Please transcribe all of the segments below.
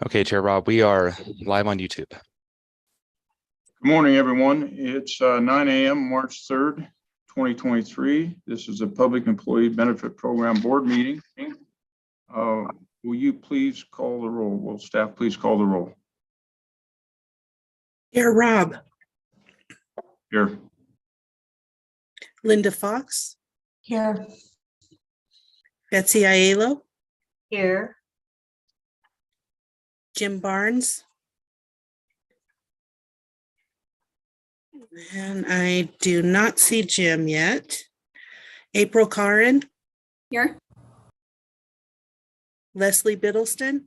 Okay, Chair Rob, we are live on YouTube. Good morning, everyone. It's 9 a.m. March 3rd, 2023. This is a Public Employee Benefit Program Board meeting. Will you please call the roll? Will staff please call the roll? Here, Rob. Here. Linda Fox. Here. Betsy Aiello. Here. Jim Barnes. And I do not see Jim yet. April Caron. Here. Leslie Biddleston.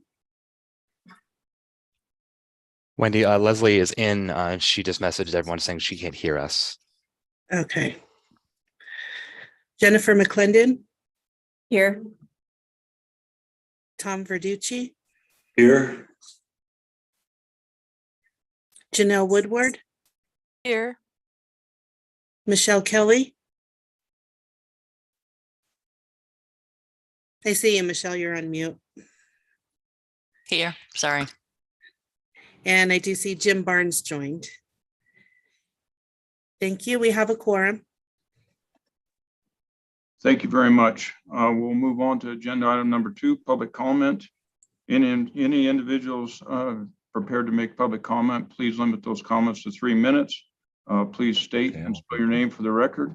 Wendy, Leslie is in. She just messaged everyone saying she can't hear us. Okay. Jennifer McClendon. Here. Tom Verducci. Here. Janelle Woodward. Here. Michelle Kelly. I see you, Michelle. You're on mute. Here. Sorry. And I do see Jim Barnes joined. Thank you. We have a quorum. Thank you very much. We'll move on to agenda item number 2, public comment. Any individuals prepared to make public comment, please limit those comments to 3 minutes. Please state and spell your name for the record.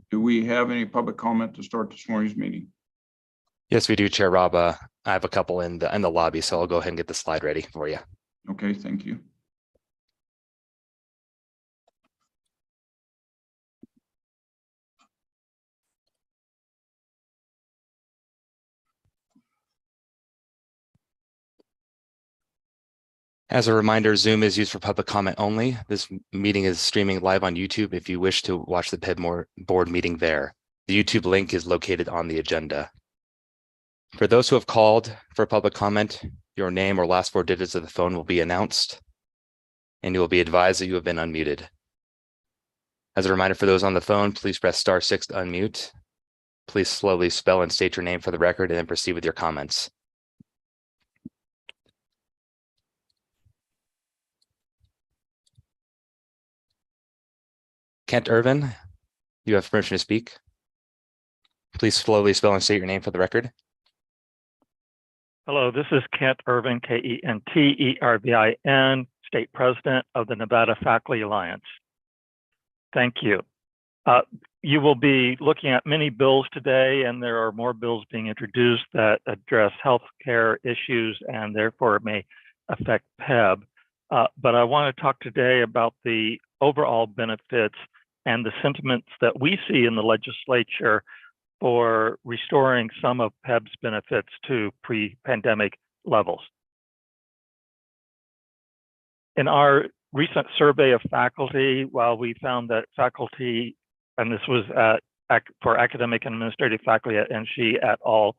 Do we have any public comment to start this morning's meeting? Yes, we do, Chair Rob. I have a couple in the lobby, so I'll go ahead and get the slide ready for you. Okay, thank you. As a reminder, Zoom is used for public comment only. This meeting is streaming live on YouTube if you wish to watch the PEB board meeting there. The YouTube link is located on the agenda. For those who have called for public comment, your name or last 4 digits of the phone will be announced, and you will be advised that you have been unmuted. As a reminder for those on the phone, please press *6 to unmute. Please slowly spell and state your name for the record and then proceed with your comments. Kent Irvin, you have permission to speak. Please slowly spell and state your name for the record. Hello, this is Kent Irvin, K-E-N-T-E-R-V-I-N, State President of the Nevada Faculty Alliance. Thank you. You will be looking at many bills today, and there are more bills being introduced that address healthcare issues and therefore may affect PEB. But I want to talk today about the overall benefits and the sentiments that we see in the legislature for restoring some of PEB's benefits to pre-pandemic levels. In our recent survey of faculty, while we found that faculty, and this was for academic and administrative faculty at NC at all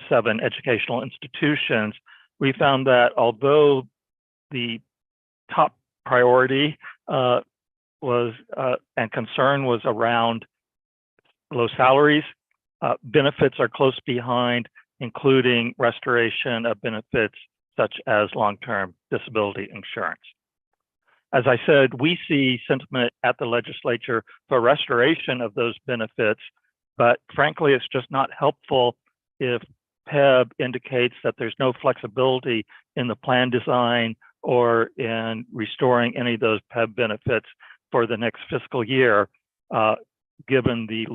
7 educational institutions, we found that although the top priority was and concern was around low salaries, benefits are close behind, including restoration of benefits such as long-term disability insurance. As I said, we see sentiment at the legislature for restoration of those benefits, but frankly, it's just not helpful if PEB indicates that there's no flexibility in the plan design or in restoring any of those PEB benefits for the next fiscal year, given the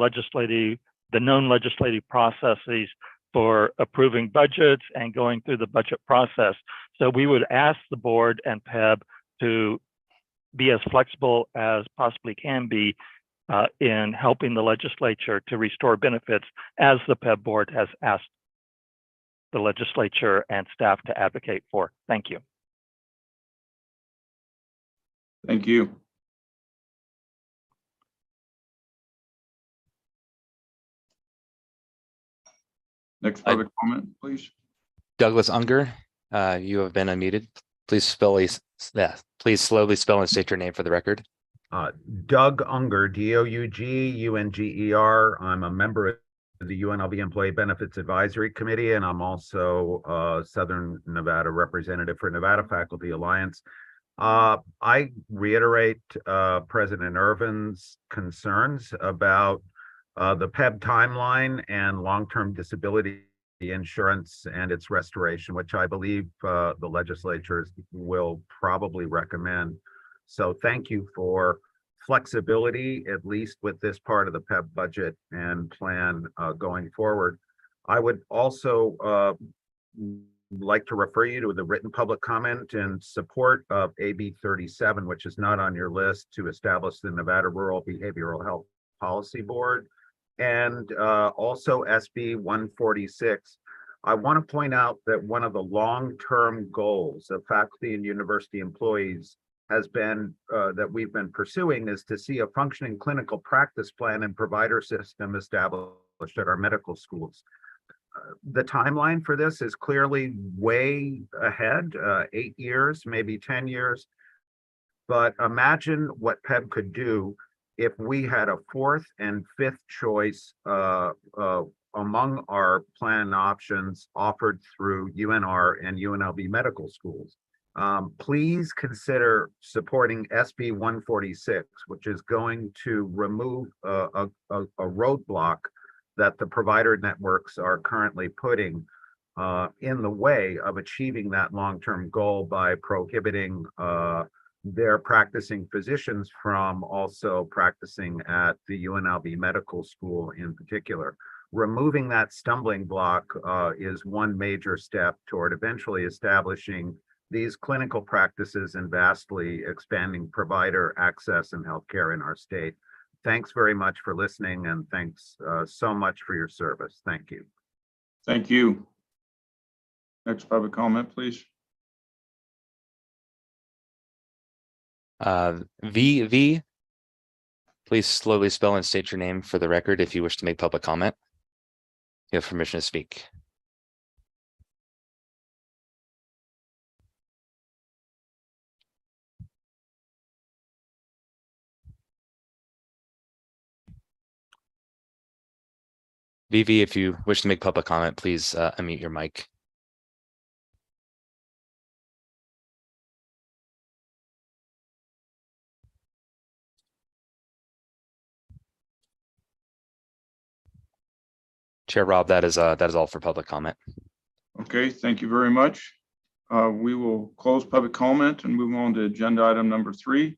known legislative processes for approving budgets and going through the budget process. So we would ask the board and PEB to be as flexible as possibly can be in helping the legislature to restore benefits, as the PEB board has asked the legislature and staff to advocate for. Thank you. Thank you. Next public comment, please. Douglas Unger, you have been unmuted. Please slowly spell and state your name for the record. Doug Unger, D-O-U-G-U-N-G-E-R. I'm a member of the UNLV Employee Benefits Advisory Committee, and I'm also Southern Nevada representative for Nevada Faculty Alliance. I reiterate President Irvin's concerns about the PEB timeline and long-term disability insurance and its restoration, which I believe the legislatures will probably recommend. So thank you for flexibility, at least with this part of the PEB budget and plan going forward. I would also like to refer you to the written public comment in support of AB 37, which is not on your list, to establish the Nevada Rural Behavioral Health Policy Board, and also SB 146. I want to point out that one of the long-term goals of faculty and university employees has been that we've been pursuing is to see a functioning clinical practice plan and provider system established at our medical schools. The timeline for this is clearly way ahead, 8 years, maybe 10 years. But imagine what PEB could do if we had a fourth and fifth choice among our plan options offered through UNR and UNLV medical schools. Please consider supporting SB 146, which is going to remove a roadblock that the provider networks are currently putting in the way of achieving that long-term goal by prohibiting their practicing physicians from also practicing at the UNLV medical school in particular. Removing that stumbling block is one major step toward eventually establishing these clinical practices and vastly expanding provider access and healthcare in our state. Thanks very much for listening, and thanks so much for your service. Thank you. Thank you. Next public comment, please. VV, please slowly spell and state your name for the record if you wish to make public comment. You have permission to speak. VV, if you wish to make public comment, please unmute your mic. Chair Rob, that is all for public comment. Okay, thank you very much. We will close public comment and move on to agenda item number 3.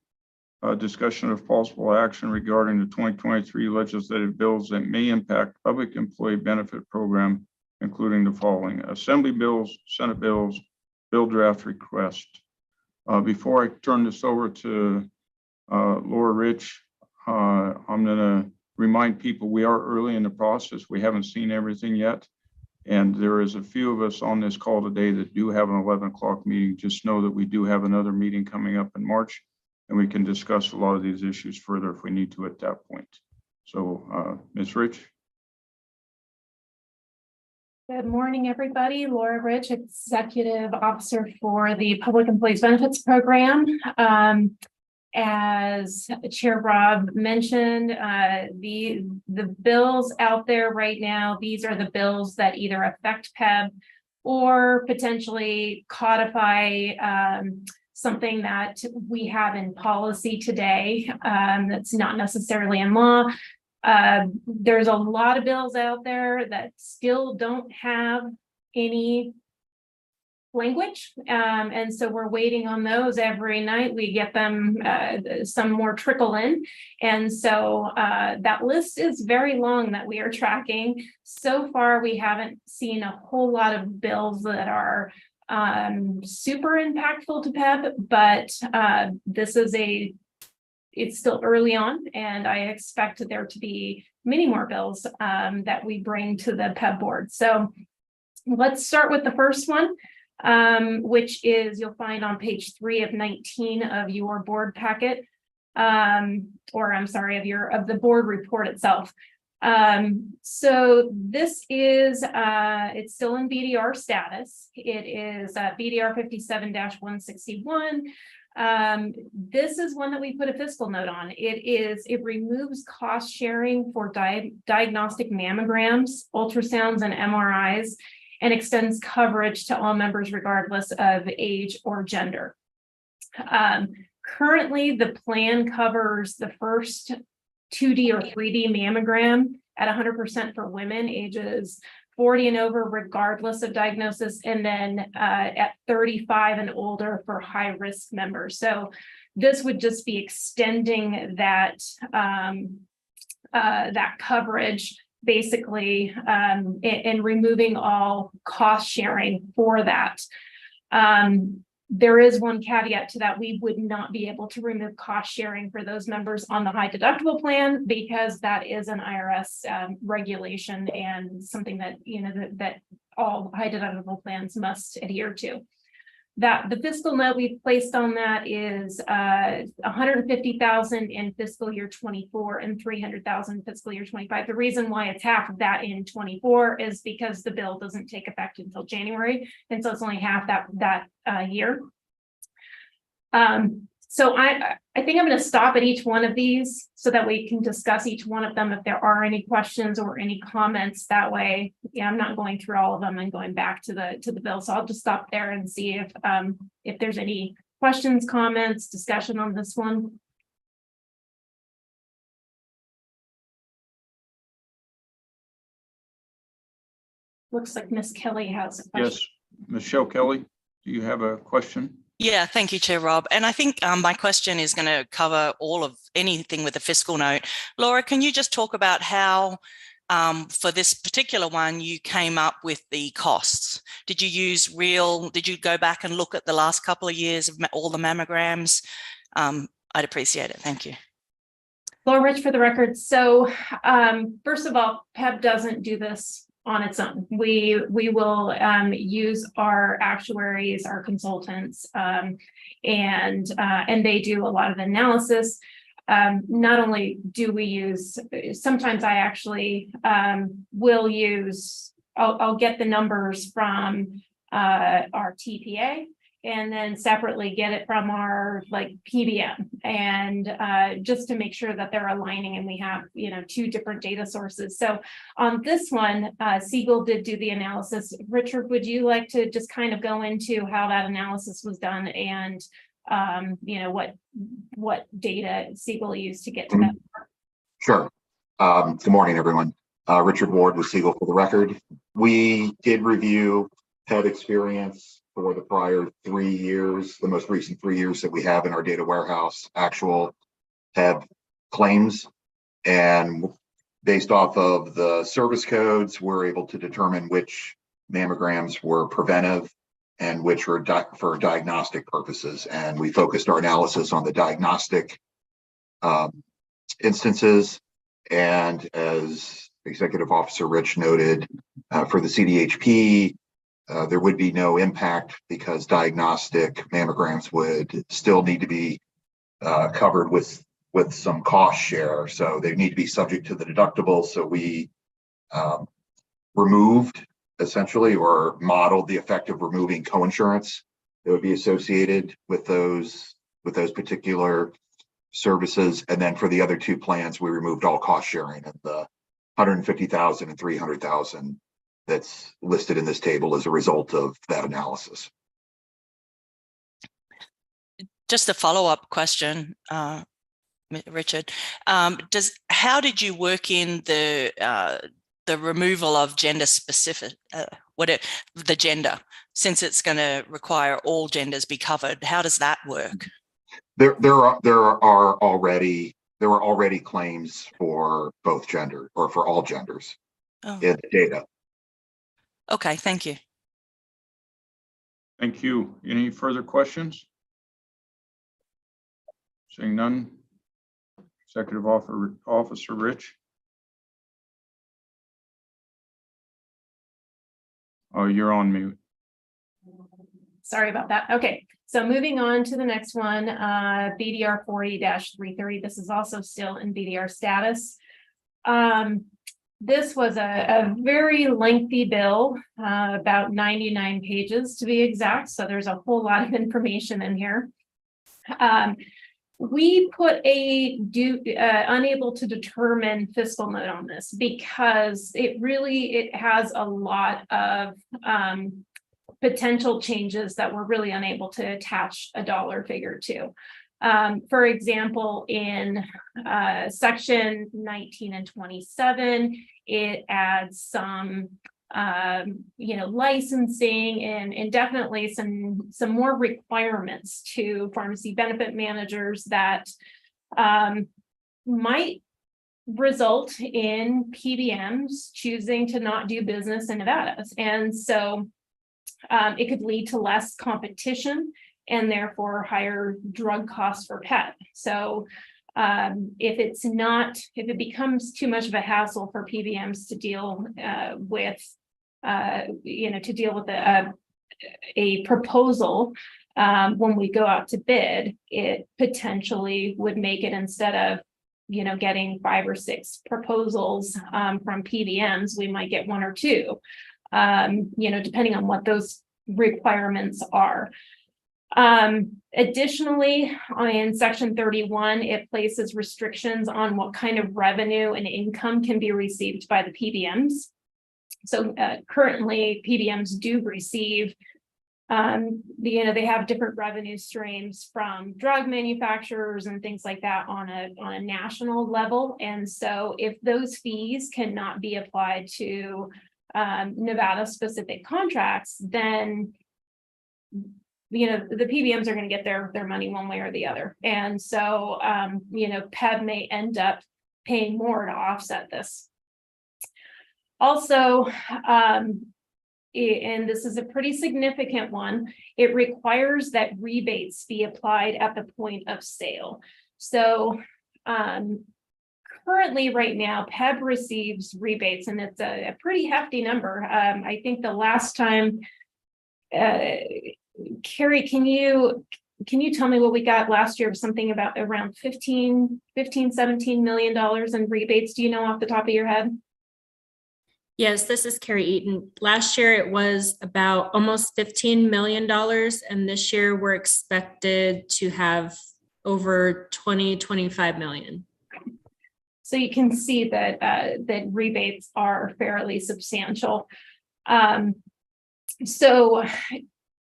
Discussion of possible action regarding the 2023 legislative bills that may impact public employee benefit program, including the following: Assembly bills, Senate bills, bill draft request. Before I turn this over to Laura Rich, I'm going to remind people we are early in the process. We haven't seen everything yet. And there is a few of us on this call today that do have an 11 o'clock meeting. Just know that we do have another meeting coming up in March, and we can discuss a lot of these issues further if we need to at that point. So, Ms. Rich. Good morning, everybody. Laura Rich, Executive Officer for the Public Employees Benefits Program. As Chair Rob mentioned, the bills out there right now, these are the bills that either affect PEB or potentially codify something that we have in policy today that's not necessarily in law. There's a lot of bills out there that still don't have any language, and so we're waiting on those. Every night we get them, some more trickle in, and so that list is very long that we are tracking. So far we haven't seen a whole lot of bills that are super impactful to PEB, but this is it's still early on, and I expect there to be many more bills that we bring to the PEB board. So let's start with the first one, which is you'll find on page 3 of 19 of your board packet, or I'm sorry, of the board report itself. So this is it's still in BDR status. It is BDR 57-161. This is one that we put a fiscal note on. It removes cost sharing for diagnostic mammograms, ultrasounds, and MRIs, and extends coverage to all members regardless of age or gender. Currently, the plan covers the first 2D or 3D mammogram at 100% for women ages 40 and over, regardless of diagnosis, and then at 35 and older for high-risk members. So this would just be extending that that coverage, basically, and removing all cost sharing for that. There is one caveat to that. We would not be able to remove cost sharing for those members on the high deductible plan, because that is an IRS regulation and something that, you know, that all high deductible plans must adhere to. That the fiscal note we've placed on that is $150,000 in fiscal year 24 and $300,000 fiscal year 25. The reason why it's half of that in 24 is because the bill doesn't take effect until January, and so it's only half that year. So I think I'm going to stop at each one of these so that we can discuss each one of them if there are any questions or any comments. That way, yeah, I'm not going through all of them and going back to the bill. So I'll just stop there and see if there's any questions, comments, discussion on this one. Looks like Miss Kelly has a question. Yes, Michelle Kelly, do you have a question? Yeah, thank you, Chair Rob. And I think my question is going to cover all of anything with the fiscal note. Laura, can you just talk about how, for this particular one, you came up with the costs? Did you go back and look at the last couple of years of all the mammograms? I'd appreciate it. Thank you. Laura Rich for the record. So first of all, PEB doesn't do this on its own. We will use our actuaries, our consultants, and they do a lot of analysis. Not only do we use, sometimes I actually will use, I'll get the numbers from our TPA, and then separately get it from our PBM, and just to make sure that they're aligning and we have, you know, two different data sources. So on this one, Siegel did do the analysis. Richard, would you like to just kind of go into how that analysis was done and you know, what data Siegel used to get to that? Sure. Good morning, everyone. Richard Ward with Siegel for the record. We did review PEB experience for the prior 3 years, the most recent 3 years that we have in our data warehouse, actual PEB claims. And based off of the service codes, we're able to determine which mammograms were preventive and which were for diagnostic purposes. And we focused our analysis on the diagnostic instances. And as Executive Officer Rich noted, for the CDHP, there would be no impact because diagnostic mammograms would still need to be covered with some cost share. So they need to be subject to the deductible. So we removed essentially, or modeled the effect of removing coinsurance that would be associated with those particular services. And then for the other two plans, we removed all cost sharing, and the $150,000 and $300,000 that's listed in this table as a result of that analysis. Just a follow-up question, Richard. How did you work in the removal of gender specific, the gender, since it's going to require all genders be covered? How does that work? There were already claims for both gender, or for all genders in the data. Okay, thank you. Thank you. Any further questions? Seeing none. Executive Officer Rich. Oh, you're on mute. Sorry about that. Okay, so moving on to the next one, BDR 40-330. This is also still in BDR status. This was a very lengthy bill, about 99 pages to be exact. So there's a whole lot of information in here. We put a unable to determine fiscal note on this because it has a lot of potential changes that we're really unable to attach a dollar figure to. For example, in section 19 and 27, it adds some licensing and definitely some more requirements to pharmacy benefit managers that might result in PBMs choosing to not do business in Nevada. And so it could lead to less competition and therefore higher drug costs for PEP. So if it becomes too much of a hassle for PBMs to deal with a proposal when we go out to bid, it potentially would make it, instead of getting 5 or 6 proposals from PBMs, we might get 1 or 2, depending on what those requirements are. Additionally, in section 31, it places restrictions on what kind of revenue and income can be received by the PBMs. So currently PBMs do receive, they have different revenue streams from drug manufacturers and things like that on a national level. And so if those fees cannot be applied to Nevada specific contracts, then the PBMs are going to get their money one way or the other. And so PEB may end up paying more to offset this. Also, and this is a pretty significant one, it requires that rebates be applied at the point of sale. So currently right now, PEB receives rebates, and it's a pretty hefty number. I think the last time, Carrie, can you tell me what we got last year? Something about around $17 million in rebates. Do you know off the top of your head? Yes, this is Carrie Eaton. Last year it was about almost $15 million, and this year we're expected to have over 25 million. So you can see that that rebates are fairly substantial. So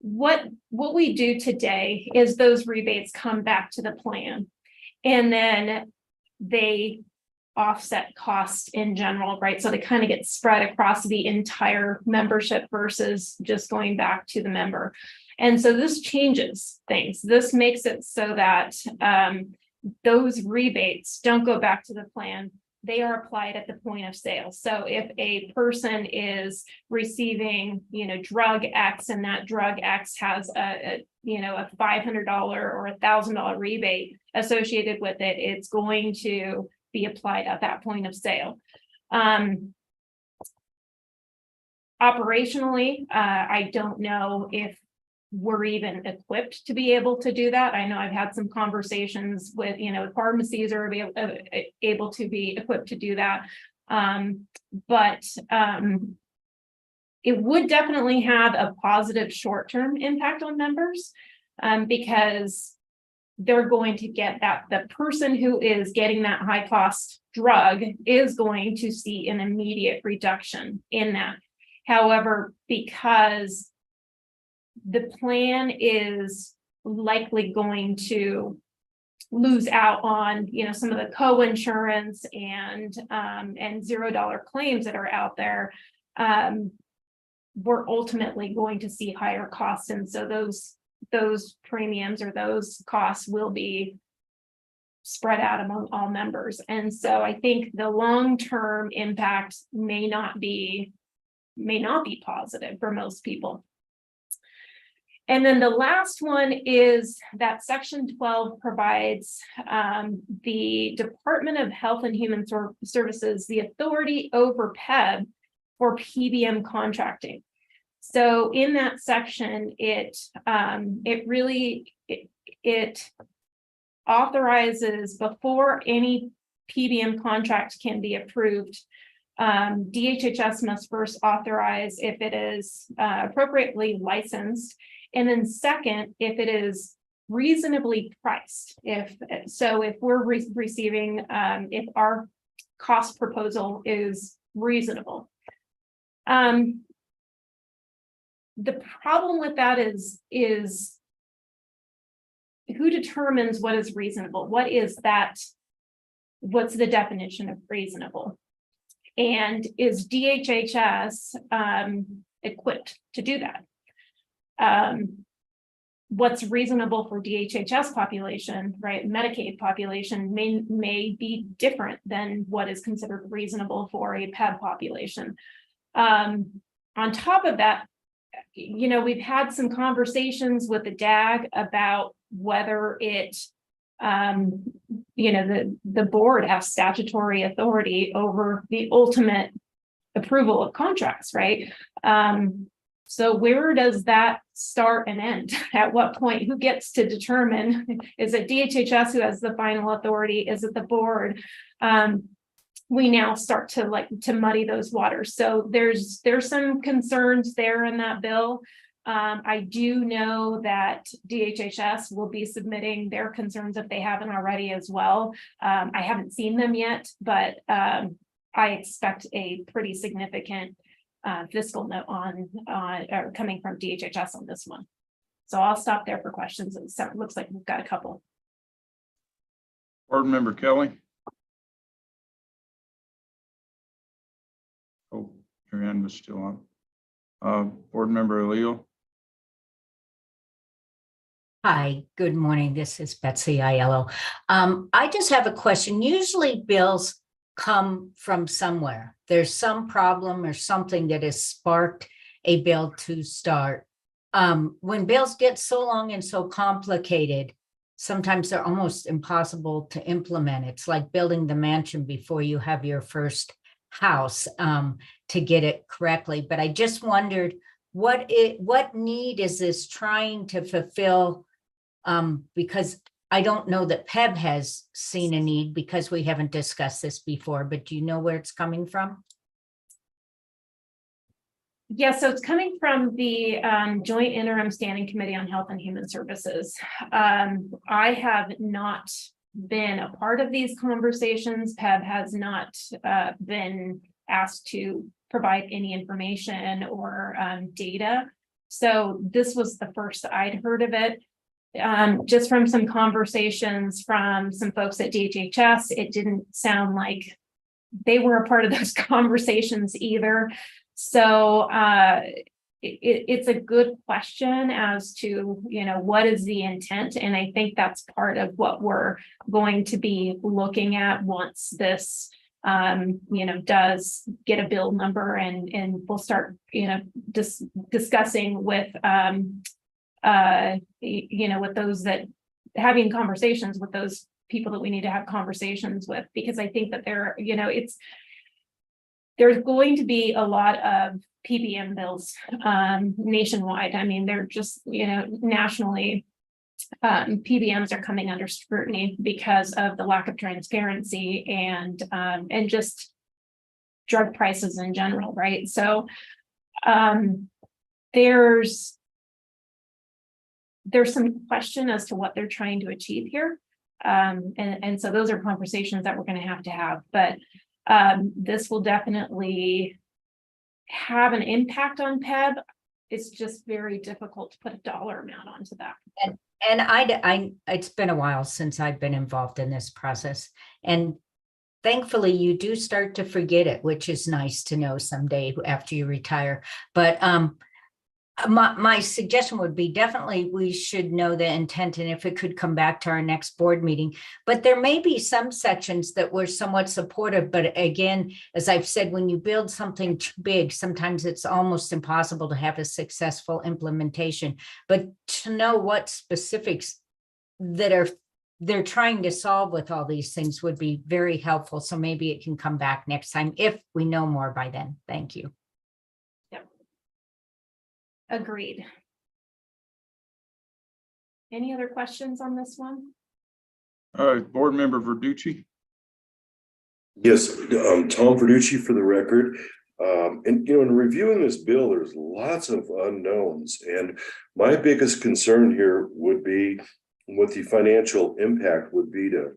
what we do today is those rebates come back to the plan, and then they offset costs in general, right? So they kind of get spread across the entire membership versus just going back to the member. And so this changes things. This makes it so that those rebates don't go back to the plan. They are applied at the point of sale. So if a person is receiving, drug X, and that drug X has a $500 or $1,000 rebate associated with it, it's going to be applied at that point of sale. Operationally, I don't know if we're even equipped to be able to do that. I know I've had some conversations with, pharmacies are able to be equipped to do that. But it would definitely have a positive short-term impact on members, because they're going to get that the person who is getting that high cost drug is going to see an immediate reduction in that. However, because the plan is likely going to lose out on, some of the co-insurance and $0 claims that are out there, we're ultimately going to see higher costs. And so those premiums or those costs will be spread out among all members. And so I think the long-term impact may not be positive for most people. And then the last one is that section 12 provides the Department of Health and Human Services the authority over PEB for PBM contracting. So in that section, it authorizes, before any PBM contract can be approved, DHHS must first authorize if it is appropriately licensed. And then second, if it is reasonably priced. If we're receiving, if our cost proposal is reasonable. The problem with that is who determines what is reasonable? What is that? What's the definition of reasonable? And is DHHS equipped to do that? What's reasonable for DHHS population, right? Medicaid population may be different than what is considered reasonable for a PEB population. On top of that, you know, we've had some conversations with the DAG about whether it, you know, the board has statutory authority over the ultimate approval of contracts, right? So where does that start and end? At what point? Who gets to determine? Is it DHHS who has the final authority? Is it the board? We now start to muddy those waters. So there's some concerns there in that bill. I do know that DHHS will be submitting their concerns if they haven't already as well. I haven't seen them yet, but I expect a pretty significant fiscal note or coming from DHHS on this one. So I'll stop there for questions. It looks like we've got a couple. Board Member Kelly. Oh, your hand was still on. Board Member Leo. Hi, good morning. This is Betsy Aiello. I just have a question. Usually bills come from somewhere. There's some problem or something that has sparked a bill to start. When bills get so long and so complicated, sometimes they're almost impossible to implement. It's like building the mansion before you have your first house to get it correctly. But I just wondered what need is this trying to fulfill? Because I don't know that PEB has seen a need because we haven't discussed this before, but do you know where it's coming from? Yeah, so it's coming from the Joint Interim Standing Committee on Health and Human Services. I have not been a part of these conversations. PEB has not been asked to provide any information or data. So this was the first I'd heard of it. Just from some conversations from some folks at DHHS, it didn't sound like they were a part of those conversations either. So it's a good question as to, you know, what is the intent? And I think that's part of what we're going to be looking at once this, you know, does get a bill number, and we'll start, you know, discussing with, you know, with those that having conversations with those people that we need to have conversations with, because I think that there, you know, there's going to be a lot of PBM bills nationwide. I mean, they're just, you know, nationally, PBMs are coming under scrutiny because of the lack of transparency and just drug prices in general, right? So there's some question as to what they're trying to achieve here. And so those are conversations that we're going to have. But this will definitely have an impact on PEB. It's just very difficult to put a dollar amount onto that. And I it's been a while since I've been involved in this process. And thankfully you do start to forget it, which is nice to know someday after you retire. But my suggestion would be definitely we should know the intent and if it could come back to our next board meeting. But there may be some sections that were somewhat supportive. But again, as I've said, when you build something too big, sometimes it's almost impossible to have a successful implementation. But to know what specifics that they're trying to solve with all these things would be very helpful. So maybe it can come back next time if we know more by then. Thank you. Agreed. Any other questions on this one? Board Member Verducci. Yes, Tom Verducci for the record. And, you know, in reviewing this bill, there's lots of unknowns. And my biggest concern here would be what the financial impact would be to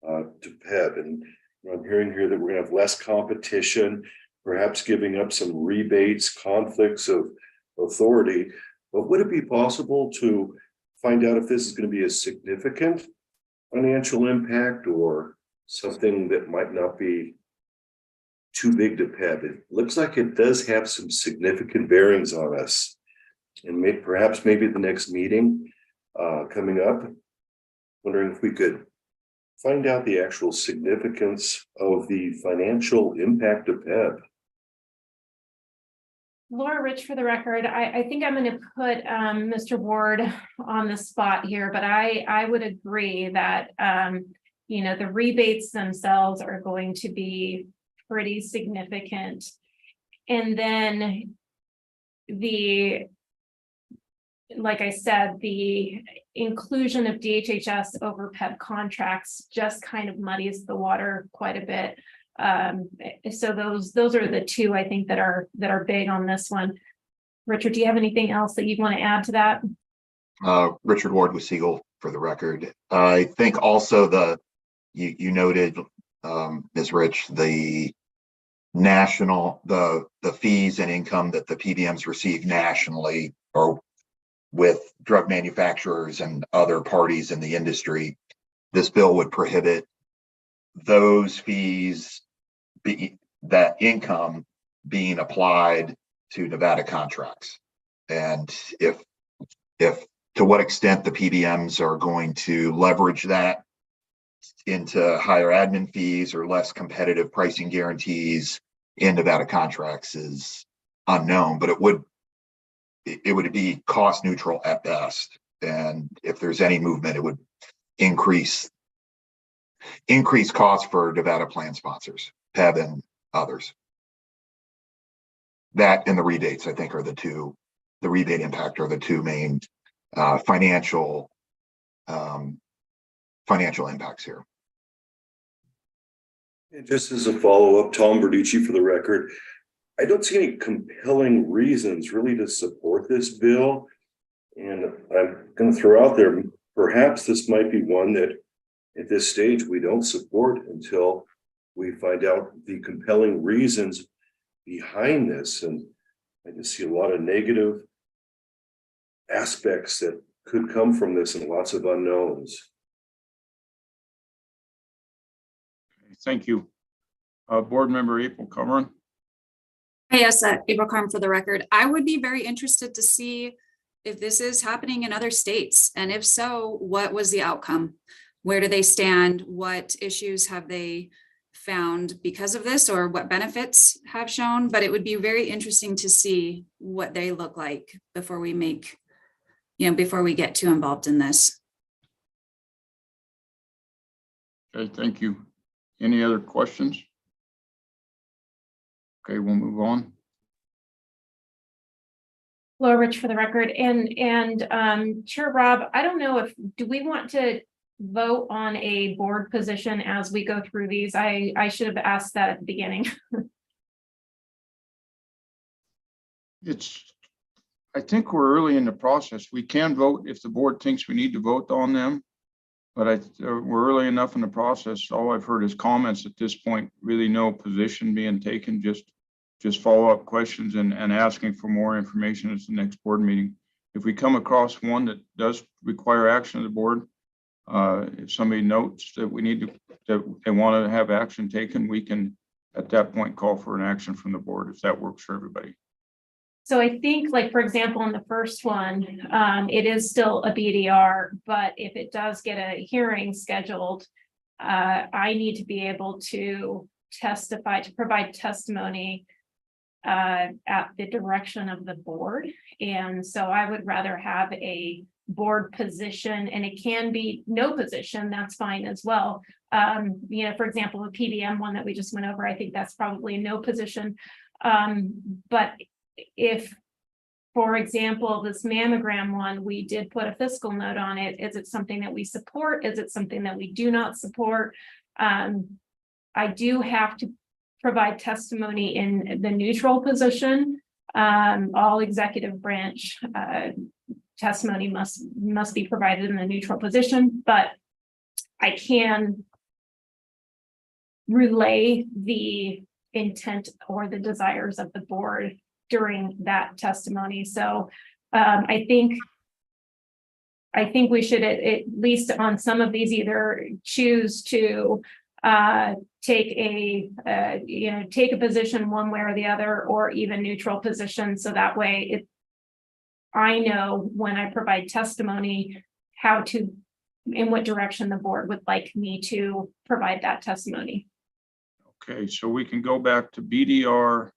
PEB. And I'm hearing here that we're going to have less competition, perhaps giving up some rebates, conflicts of authority. But would it be possible to find out if this is going to be a significant financial impact or something that might not be too big to PEB? It looks like it does have some significant bearings on us. And perhaps maybe at the next meeting coming up, wondering if we could find out the actual significance of the financial impact of PEB. Laura Rich, for the record, I think I'm going to put Mr. Ward on the spot here, but I would agree that the rebates themselves are going to be pretty significant. And then like I said, the inclusion of DHHS over PEB contracts just kind of muddies the water quite a bit. So those are the two I think that are big on this one. Richard, do you have anything else that you'd want to add to that? Richard Ward with Siegel for the record. I think also you noted, Ms. Rich, the fees and income that the PBMs receive nationally or with drug manufacturers and other parties in the industry. This bill would prohibit those fees, that income being applied to Nevada contracts. And if to what extent the PBMs are going to leverage that into higher admin fees or less competitive pricing guarantees in Nevada contracts is unknown, but it would be cost neutral at best. And if there's any movement, it would increase costs for Nevada plan sponsors, PEB and others. That and the rebates, I think, the rebate impact are the two main financial impacts here. And just as a follow-up, Tom Verducci for the record, I don't see any compelling reasons really to support this bill. And I'm going to throw out there, perhaps this might be one that at this stage we don't support until we find out the compelling reasons behind this. And I just see a lot of negative aspects that could come from this and lots of unknowns. Thank you. Board Member April Coverin. Yes, April Carm for the record. I would be very interested to see if this is happening in other states. And if so, what was the outcome? Where do they stand? What issues have they found because of this, or what benefits have shown? But it would be very interesting to see what they look like before we before we get too involved in this. Okay, thank you. Any other questions? Okay, we'll move on. Laura Rich for the record, and Chair Rob, I don't know do we want to vote on a board position as we go through these? I should have asked that at the beginning. I think we're early in the process. We can vote if the board thinks we need to vote on them, but we're early enough in the process. All I've heard is comments at this point, really no position being taken, just follow-up questions and asking for more information at the next board meeting. If we come across one that does require action of the board, if somebody notes that that they want to have action taken, we can at that point call for an action from the board if that works for everybody. So I think, like, for example, in the first one, it is still a BDR, but if it does get a hearing scheduled, I need to be able to provide testimony at the direction of the board. And so I would rather have a board position, and it can be no position, that's fine as well. For example, the PBM one that we just went over, I think that's probably no position. But if, for example, this mammogram one, we did put a fiscal note on it, is it something that we support? Is it something that we do not support? I do have to provide testimony in the neutral position. All executive branch testimony must be provided in a neutral position, but I can relay the intent or the desires of the board during that testimony. So I think we should at least on some of these either choose to take a position one way or the other, or even neutral position. So that way I know when I provide testimony in what direction the board would like me to provide that testimony. Okay, so we can go back to BDR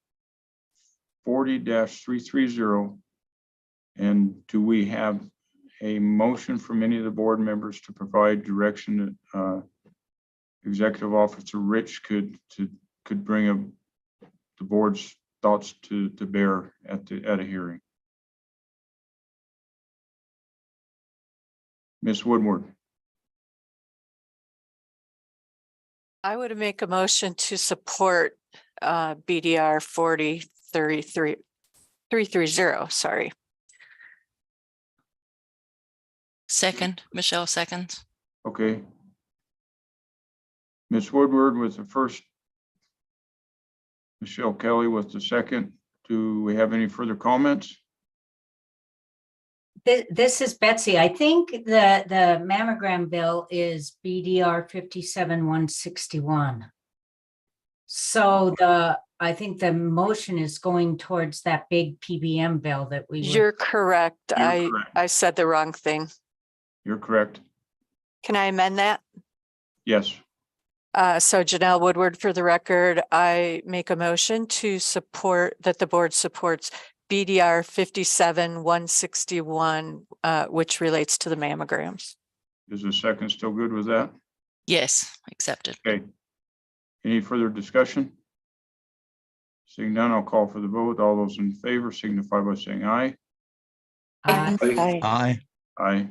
40-330. And do we have a motion from any of the board members to provide direction that Executive Officer Rich could bring the board's thoughts to bear at a hearing? Ms. Woodward. I would make a motion to support BDR 40-330, sorry. Second, Michelle seconds. Okay. Ms. Woodward was the first. Michelle Kelly was the second. Do we have any further comments? This is Betsy. I think the mammogram bill is BDR 57-161. So I think the motion is going towards that big PBM bill that we. You're correct. You're correct. I said the wrong thing. You're correct. Can I amend that? Yes. So Janelle Woodward, for the record, I make a motion to support that the board supports BDR 57-161, which relates to the mammograms. Is the second still good with that? Yes, accepted. Okay. Any further discussion? Seeing none, I'll call for the vote. All those in favor signify by saying aye. Aye. Aye.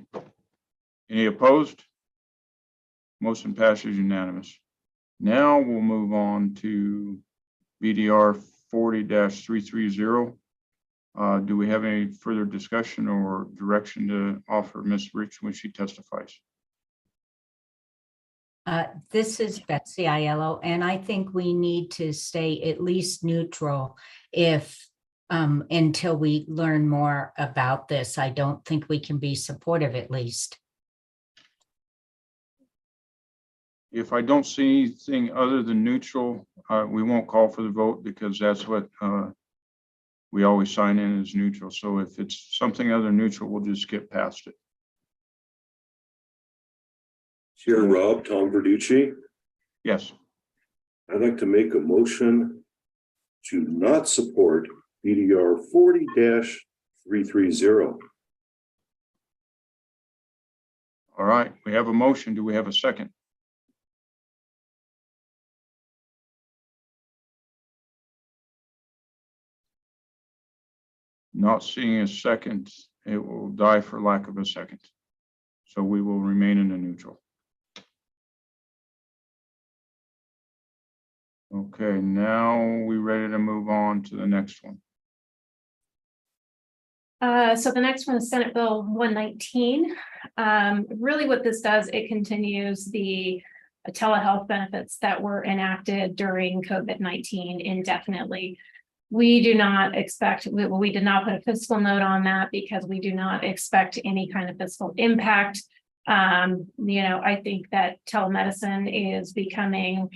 Any opposed? Motion passes unanimous. Now we'll move on to BDR 40-330. Do we have any further discussion or direction to offer Ms. Rich when she testifies? This is Betsy Aiello, and I think we need to stay at least neutral until we learn more about this. I don't think we can be supportive, at least. If I don't see anything other than neutral, we won't call for the vote because that's what we always sign in as neutral. So if it's something other than neutral, we'll just skip past it. Chair Rob, Tom Verducci. Yes. I'd like to make a motion to not support BDR 40-330. All right, we have a motion. Do we have a second? Not seeing a second, it will die for lack of a second. So we will remain in the neutral. Okay, now we ready to move on to the next one. So the next one is Senate Bill 119. Really what this does, it continues the telehealth benefits that were enacted during COVID-19 indefinitely. We do not expect, we did not put a fiscal note on that because we do not expect any kind of fiscal impact. I think that telemedicine is becoming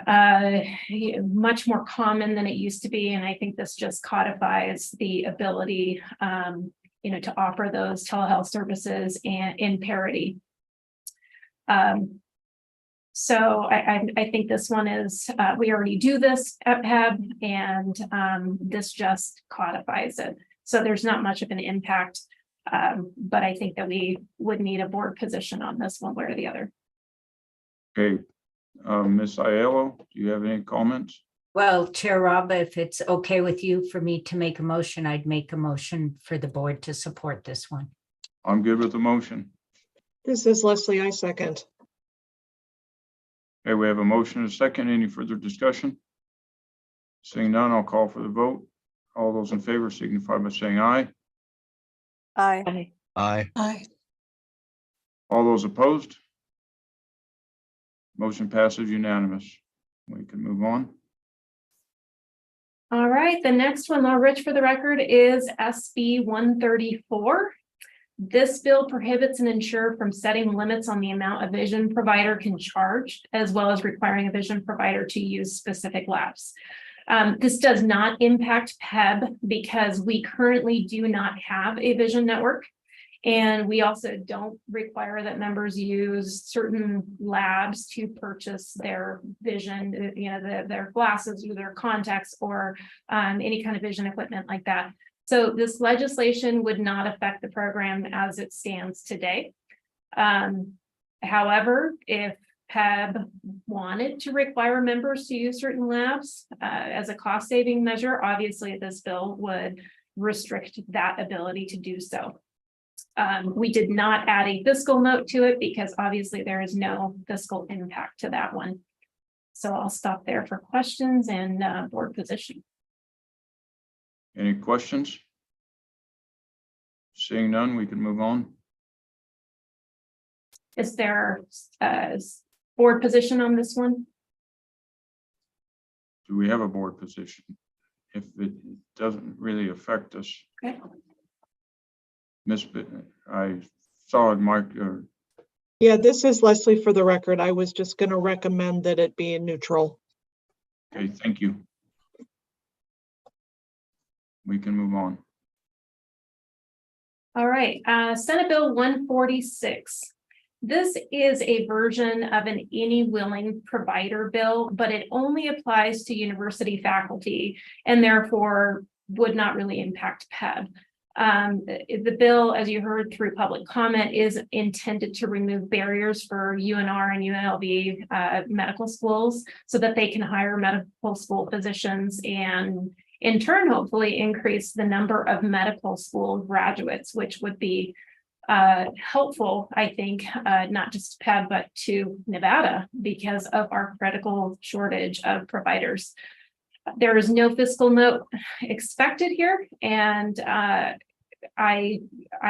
much more common than it used to be. And I think this just codifies the ability, to offer those telehealth services in parity. So I think this one is, we already do this at PEB, and this just codifies it. So there's not much of an impact, but I think that we would need a board position on this one way or the other. Okay, Ms. Aiello, do you have any comments? Well, Chair Rob, if it's okay with you for me to make a motion, I'd make a motion for the board to support this one. I'm good with the motion. This is Leslie, I second. Okay, we have a motion and a second. Any further discussion? Seeing none, I'll call for the vote. All those in favor signify by saying aye. Aye. Aye. All those opposed? Motion passes unanimous. We can move on. All right, the next one, Laura Rich for the record, is SB 134. This bill prohibits an insurer from setting limits on the amount a vision provider can charge, as well as requiring a vision provider to use specific labs. This does not impact PEB because we currently do not have a vision network. And we also don't require that members use certain labs to purchase their vision, their glasses or their contacts or any kind of vision equipment like that. So this legislation would not affect the program as it stands today. However, if PEB wanted to require members to use certain labs as a cost saving measure, obviously this bill would restrict that ability to do so. We did not add a fiscal note to it because obviously there is no fiscal impact to that one. So I'll stop there for questions and board position. Any questions? Seeing none, we can move on. Is there a board position on this one? Do we have a board position? If it doesn't really affect us. Okay. I saw it marked. Yeah, this is Leslie for the record. I was just going to recommend that it be neutral. Okay, thank you. We can move on. All right, Senate Bill 146. This is a version of an any willing provider bill, but it only applies to university faculty and therefore would not really impact PEB. The bill, as you heard through public comment, is intended to remove barriers for UNR and UNLV medical schools so that they can hire medical school physicians and in turn, hopefully increase the number of medical school graduates, which would be helpful, I think, not just to PEB, but to Nevada because of our critical shortage of providers. There is no fiscal note expected here, and I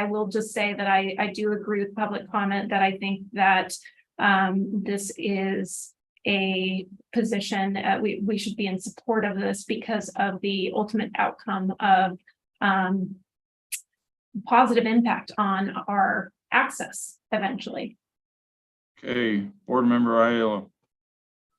will just say that I do agree with public comment that I think that this is a position we should be in support of this because of the ultimate outcome of positive impact on our access eventually. Okay, board member Aiello.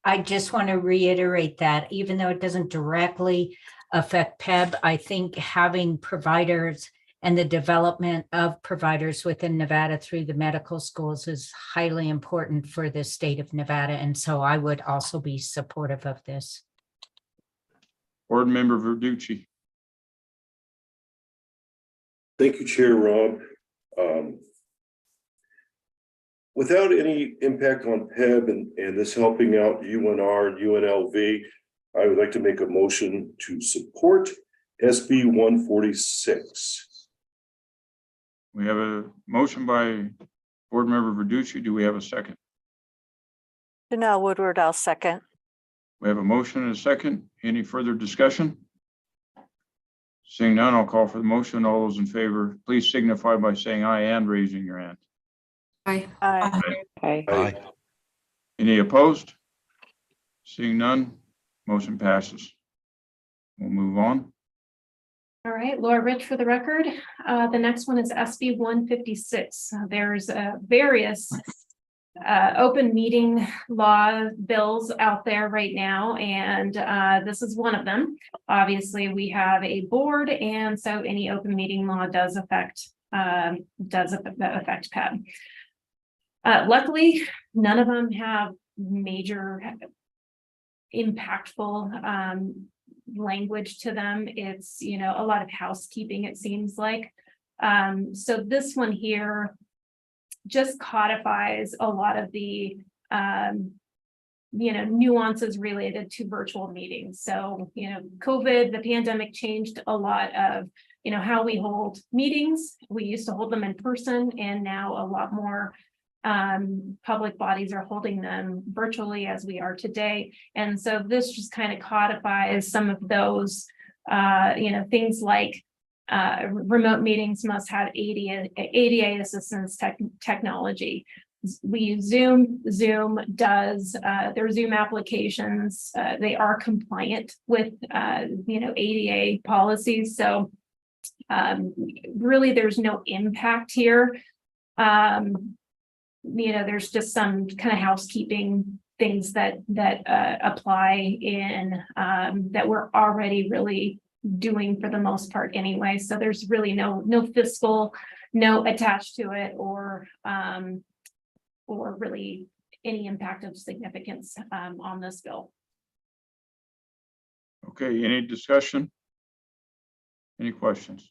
I just want to reiterate that even though it doesn't directly affect PEB, I think having providers and the development of providers within Nevada through the medical schools is highly important for the state of Nevada. And so I would also be supportive of this. Board member Verducci. Thank you, Chair Rob. Without any impact on PEB and this helping out UNR and UNLV, I would like to make a motion to support SB 146. We have a motion by board member Verducci. Do we have a second? Janelle Woodward, I'll second. We have a motion and a second. Any further discussion? Seeing none, I'll call for the motion. All those in favor, please signify by saying aye and raising your hand. Aye. Aye. Aye. Any opposed? Seeing none, motion passes. We'll move on. All right, Laura Rich for the record. The next one is SB 156. There's various open meeting law bills out there right now, and this is one of them. Obviously, we have a board, and so any open meeting law does affect PEB. Luckily, none of them have major impactful language to them. It's, a lot of housekeeping, it seems like. So this one here just codifies a lot of the, nuances related to virtual meetings. So, COVID, the pandemic changed a lot of, how we hold meetings. We used to hold them in person, and now a lot more public bodies are holding them virtually as we are today. And so this just kind of codifies some of those, things like remote meetings must have ADA assistance technology. We use Zoom. Zoom does their Zoom applications. They are compliant with ADA policies. So really, there's no impact here. There's just some kind of housekeeping things that apply in that we're already really doing for the most part anyway. So there's really no fiscal note attached to it, or really any impact of significance on this bill. Okay, any discussion? Any questions?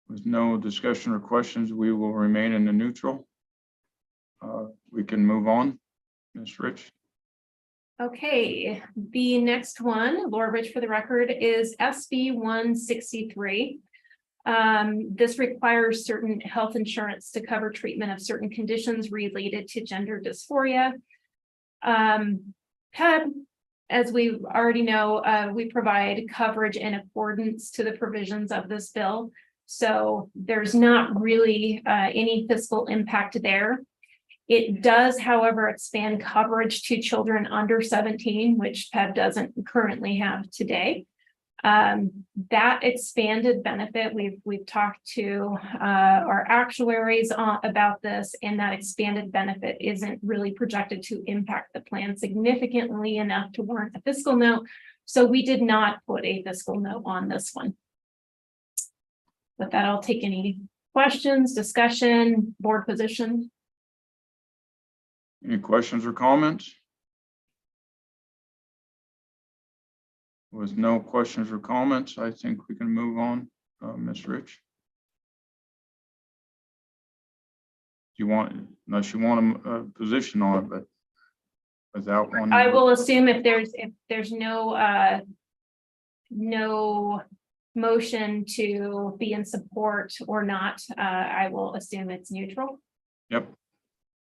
With no discussion or questions, we will remain in the neutral. We can move on. Ms. Rich. Okay, the next one, Laura Rich for the record, is SB 163. This requires certain health insurance to cover treatment of certain conditions related to gender dysphoria. PEB, as we already know, we provide coverage in accordance to the provisions of this bill. So there's not really any fiscal impact there. It does, however, expand coverage to children under 17, which PEB doesn't currently have today. That expanded benefit, we've talked to our actuaries about this, and that expanded benefit isn't really projected to impact the plan significantly enough to warrant a fiscal note. So we did not put a fiscal note on this one. With that, I'll take any questions, discussion, board position. Any questions or comments? With no questions or comments, I think we can move on. Ms. Rich. You want, unless you want a position on it, but without one. I will assume if there's no motion to be in support or not, I will assume it's neutral. Yep.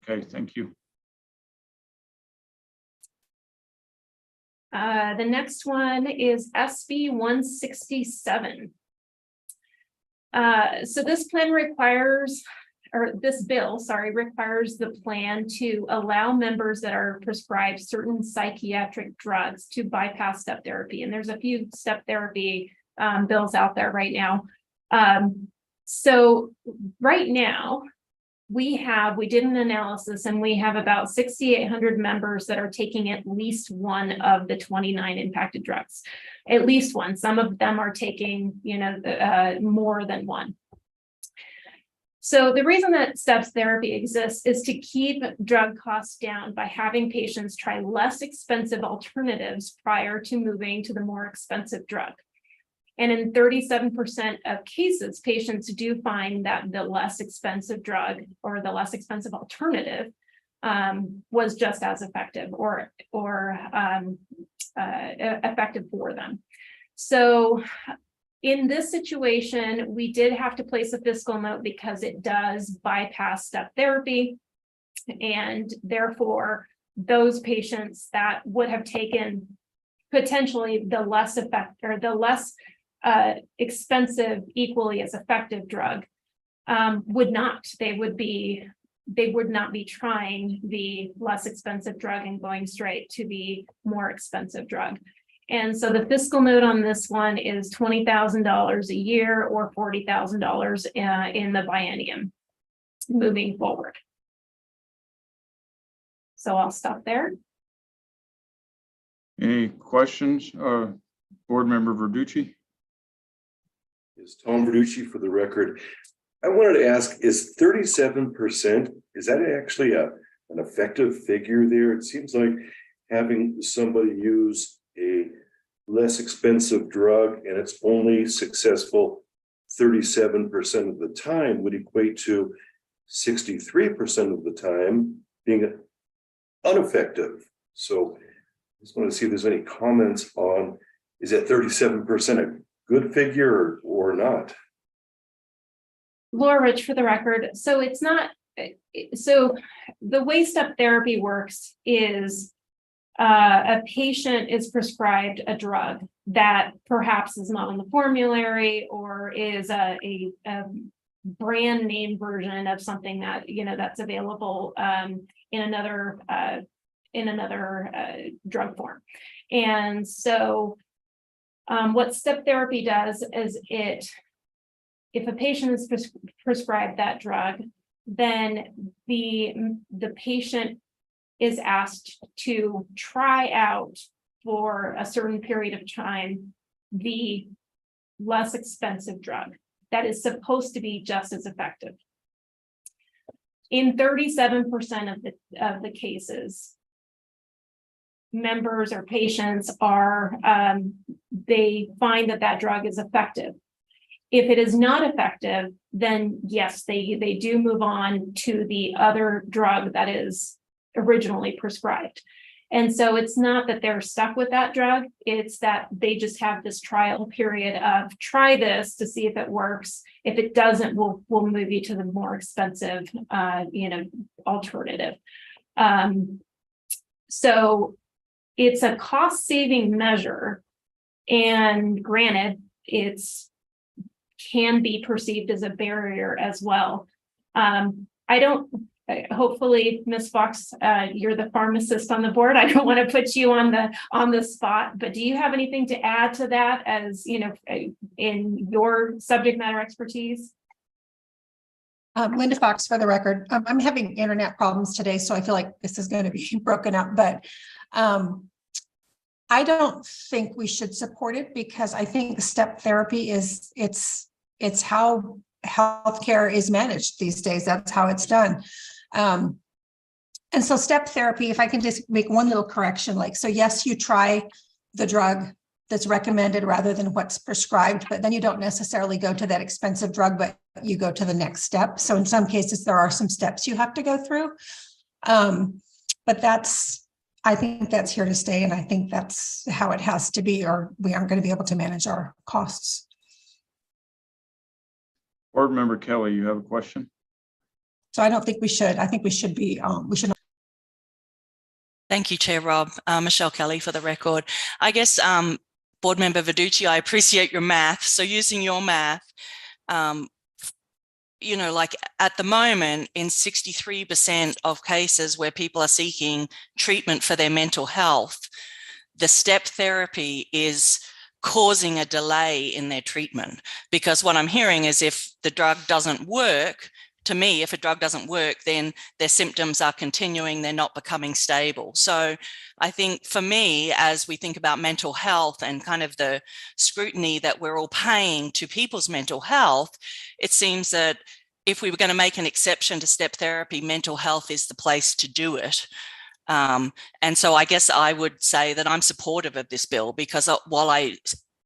Okay, thank you. The next one is SB 167. So this plan requires, or this bill, sorry, requires the plan to allow members that are prescribed certain psychiatric drugs to bypass step therapy. And there's a few step therapy bills out there right now. So right now, we did an analysis, and we have about 6,800 members that are taking at least one of the 29 impacted drugs, at least one. Some of them are taking, more than one. So the reason that steps therapy exists is to keep drug costs down by having patients try less expensive alternatives prior to moving to the more expensive drug. And in 37% of cases, patients do find that the less expensive drug or the less expensive alternative was just as effective or effective for them. So in this situation, we did have to place a fiscal note because it does bypass step therapy. And therefore, those patients that would have taken potentially the less expensive, equally as effective drug would not. They would not be trying the less expensive drug and going straight to the more expensive drug. And so the fiscal note on this one is $20,000 a year or $40,000 in the biennium moving forward. So I'll stop there. Any questions? Board Member Verducci. Is Tom Verducci for the record. I wanted to ask, is 37%, is that actually an effective figure there? It seems like having somebody use a less expensive drug and it's only successful 37% of the time would equate to 63% of the time being ineffective. So I just want to see if there's any comments on, is that 37% a good figure or not? Laura Rich for the record. So it's not, so the way step therapy works is a patient is prescribed a drug that perhaps is not on the formulary or is a brand name version of something that, you know, that's available in another drug form. And so what step therapy does is if a patient is prescribed that drug, then the patient is asked to try out for a certain period of time the less expensive drug that is supposed to be just as effective. In 37% of the cases, members or patients are, they find that drug is effective. If it is not effective, then yes, they do move on to the other drug that is originally prescribed. And so it's not that they're stuck with that drug, it's that they just have this trial period of try this to see if it works. If it doesn't, we'll move you to the more expensive, alternative. So it's a cost-saving measure, and granted, can be perceived as a barrier as well. Hopefully, Ms. Fox, you're the pharmacist on the board. I don't want to put you on the spot, but do you have anything to add to that, as you know, in your subject matter expertise? Linda Fox for the record. I'm having internet problems today, so I feel like this is going to be broken up, but I don't think we should support it, because I think the step therapy it's how healthcare is managed these days. That's how it's done. And so step therapy, if I can just make one little correction, so yes, you try the drug that's recommended rather than what's prescribed, but then you don't necessarily go to that expensive drug, but you go to the next step. So in some cases, there are some steps you have to go through. But I think that's here to stay. And I think that's how it has to be, or we aren't going to be able to manage our costs. Board Member Kelly, you have a question? So I don't think we should. I think we should be, we should. Thank you, Chair Rob. Michelle Kelly for the record. I guess, Board Member Verducci, I appreciate your math. So using your math, like at the moment, in 63% of cases where people are seeking treatment for their mental health, the step therapy is causing a delay in their treatment. Because what I'm hearing is if the drug doesn't work, to me, if a drug doesn't work, then their symptoms are continuing, they're not becoming stable. So I think for me, as we think about mental health and kind of the scrutiny that we're all paying to people's mental health, it seems that if we were going to make an exception to step therapy, mental health is the place to do it. And so I guess I would say that I'm supportive of this bill, because while I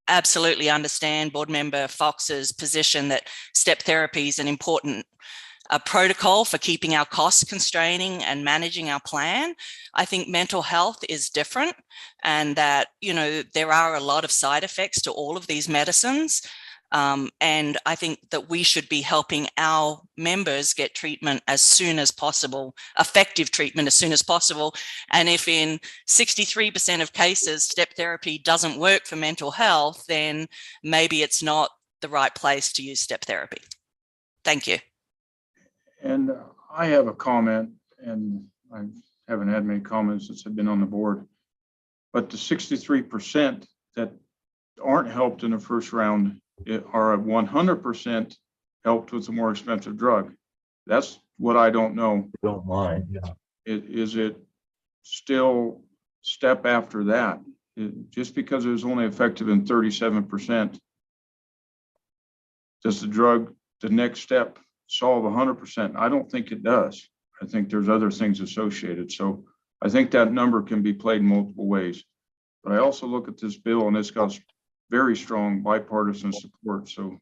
absolutely understand Board Member Fox's position that step therapy is an important protocol for keeping our costs constraining and managing our plan, I think mental health is different, and that, there are a lot of side effects to all of these medicines. And I think that we should be helping our members get treatment as soon as possible, effective treatment as soon as possible. And if in 63% of cases, step therapy doesn't work for mental health, then maybe it's not the right place to use step therapy. Thank you. And I have a comment, and I haven't had many comments since I've been on the board, but the 63% that aren't helped in the first round are 100% helped with a more expensive drug. That's what I don't know. Don't mind, yeah. Is it still step after that? Just because it was only effective in 37%, does the drug, the next step, solve 100%? I don't think it does. I think there's other things associated. So I think that number can be played in multiple ways. But I also look at this bill, and it's got very strong bipartisan support. So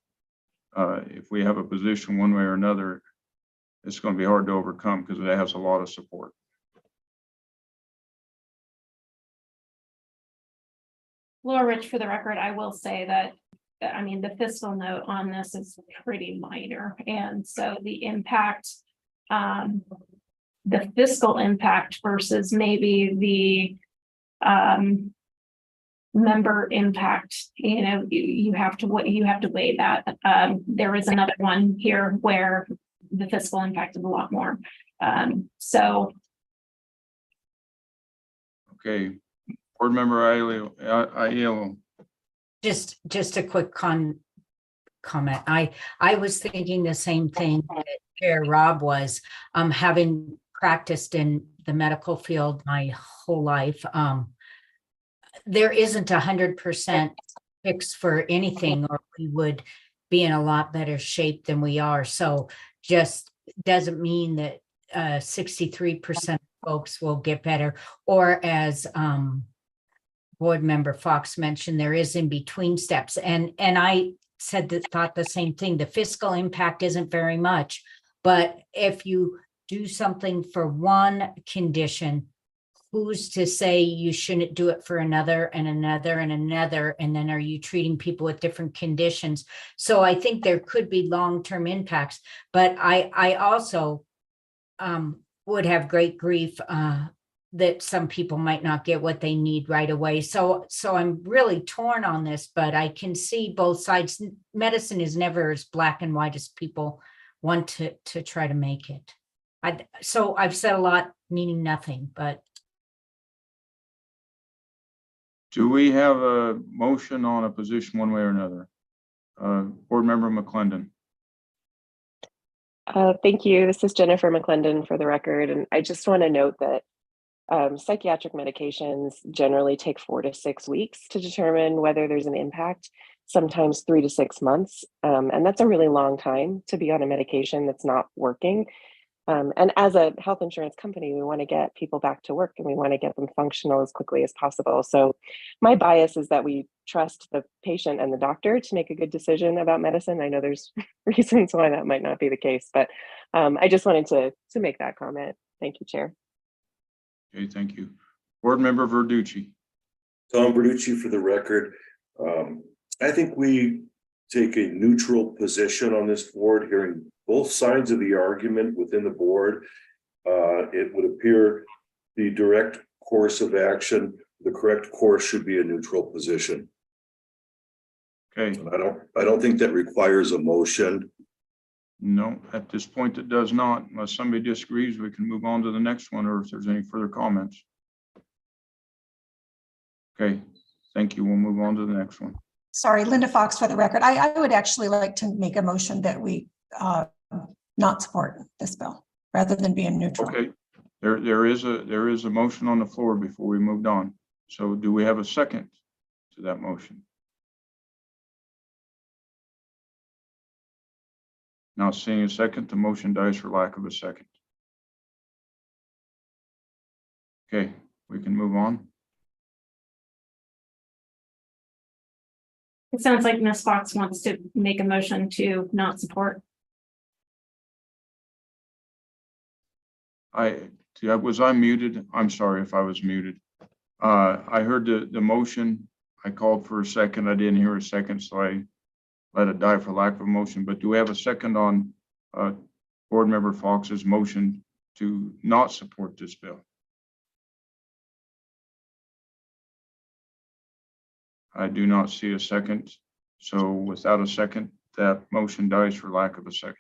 if we have a position one way or another, it's going to be hard to overcome, because it has a lot of support. Laura Rich, for the record, I will say that, the fiscal note on this is pretty minor. And so the impact, the fiscal impact versus maybe member impact, you have to weigh that. There is another one here where the fiscal impact is a lot more. So. Okay, board member Aiello. Just a quick comment. I was thinking the same thing that Chair Rob was, having practiced in the medical field my whole life. There isn't 100% fix for anything, or we would be in a lot better shape than we are. So just doesn't mean that 63% of folks will get better, or as board member Fox mentioned, there is in between steps. And I thought the same thing. The fiscal impact isn't very much, but if you do something for one condition, who's to say you shouldn't do it for another and another and another? And then are you treating people with different conditions? So I think there could be long-term impacts, but I also would have great grief that some people might not get what they need right away. So I'm really torn on this, but I can see both sides. Medicine is never as black and white as people want to try to make it. So I've said a lot, meaning nothing, but. Do we have a motion on a position one way or another? Board member McClendon. Thank you. This is Jennifer McClendon for the record. And I just want to note that psychiatric medications generally take 4 to 6 weeks to determine whether there's an impact, sometimes 3 to 6 months. And that's a really long time to be on a medication that's not working. And as a health insurance company, we want to get people back to work and we want to get them functional as quickly as possible. So my bias is that we trust the patient and the doctor to make a good decision about medicine. I know there's reasons why that might not be the case, but I just wanted to make that comment. Thank you, Chair. Okay, thank you. Board member Verducci. Tom Verducci for the record. I think we take a neutral position on this board, hearing both sides of the argument within the board. It would appear the direct course of action, the correct course should be a neutral position. Okay. And I don't think that requires a motion. No, at this point it does not. Unless somebody disagrees, we can move on to the next one, or if there's any further comments. Okay, thank you. We'll move on to the next one. Sorry, Linda Fox for the record. I would actually like to make a motion that we not support this bill rather than being neutral. Okay, there is a motion on the floor before we moved on. So do we have a second to that motion? Now seeing a second, the motion dies for lack of a second. Okay, we can move on. It sounds like Ms. Fox wants to make a motion to not support. Was I muted? I'm sorry if I was muted. I heard the motion. I called for a second. I didn't hear a second, so I let it die for lack of a motion. But do we have a second on Board Member Fox's motion to not support this bill? I do not see a second. So without a second, that motion dies for lack of a second.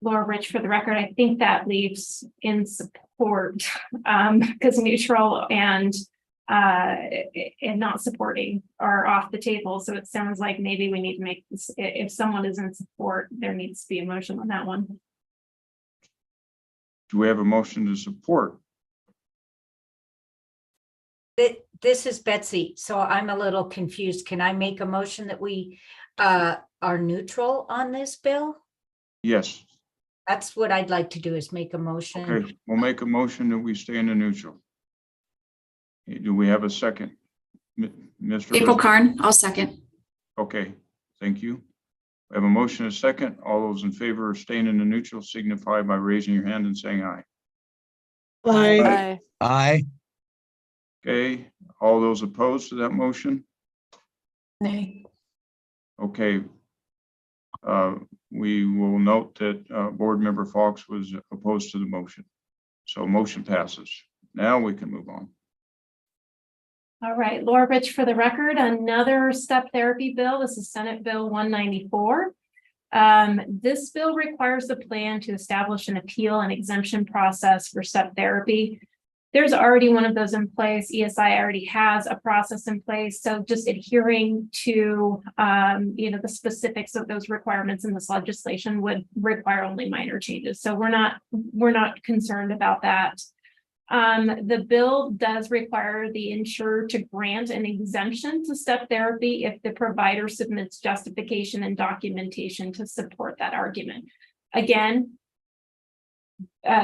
Laura Rich for the record, I think that leaves in support because neutral and not supporting are off the table. So it sounds like maybe we need to make this, if someone is in support, there needs to be a motion on that one. Do we have a motion to support? This is Betsy, so I'm a little confused. Can I make a motion that we are neutral on this bill? Yes. That's what I'd like to do, is make a motion. Okay, we'll make a motion that we stay in the neutral. Do we have a second? Mr. April Karn, I'll second. Okay, thank you. We have a motion and a second. All those in favor of staying in the neutral signify by raising your hand and saying aye. Aye. Aye. Okay, all those opposed to that motion? Nay. Okay. We will note that Board Member Fox was opposed to the motion. So motion passes. Now we can move on. All right, Laura Rich for the record, another step therapy bill. This is Senate Bill 194. This bill requires the plan to establish an appeal and exemption process for step therapy. There's already one of those in place. ESI already has a process in place. So just adhering to, the specifics of those requirements in this legislation would require only minor changes. So we're not concerned about that. The bill does require the insurer to grant an exemption to step therapy if the provider submits justification and documentation to support that argument. Again,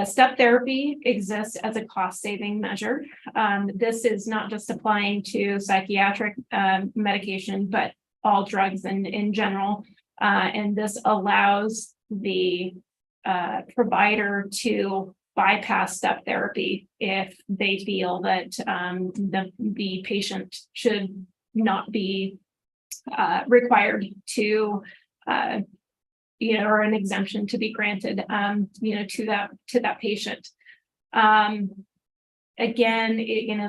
step therapy exists as a cost-saving measure. This is not just applying to psychiatric medication, but all drugs in general. And this allows the provider to bypass step therapy if they feel that the patient should not be required to or an exemption to be granted to that patient. Again,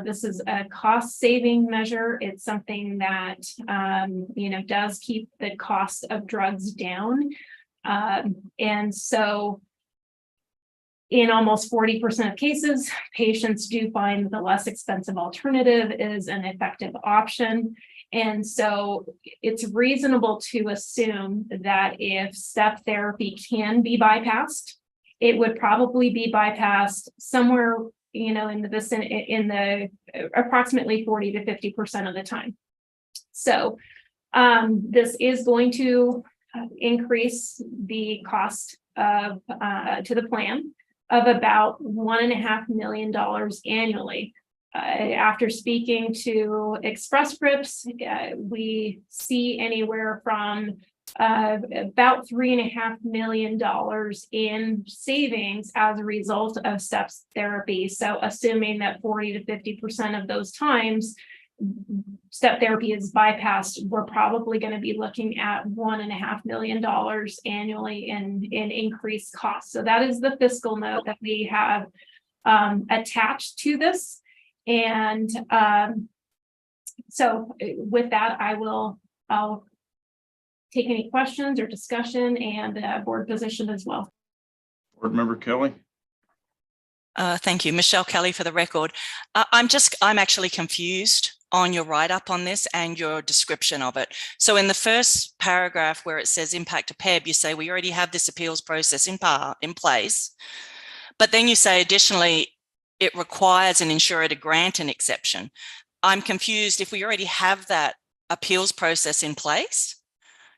this is a cost-saving measure. It's something that does keep the cost of drugs down. And so in almost 40% of cases, patients do find that the less expensive alternative is an effective option. And so it's reasonable to assume that if step therapy can be bypassed, it would probably be bypassed somewhere, in the vicinity, in the approximately 40 to 50% of the time. So this is going to increase the cost of to the plan of about $1.5 million annually. After speaking to Express Scripts, we see anywhere from about $3.5 million in savings as a result of steps therapy. So assuming that 40 to 50% of those times step therapy is bypassed, we're probably going to be looking at $1.5 million annually in increased costs. So that is the fiscal note that we have attached to this. And so with that, I'll take any questions or discussion and board position as well. Board Member Kelly. Thank you, Michelle Kelly for the record. I'm actually confused on your write-up on this and your description of it. So in the first paragraph where it says impact to PEB, you say we already have this appeals process in place, but then you say additionally, it requires an insurer to grant an exception. I'm confused. If we already have that appeals process in place,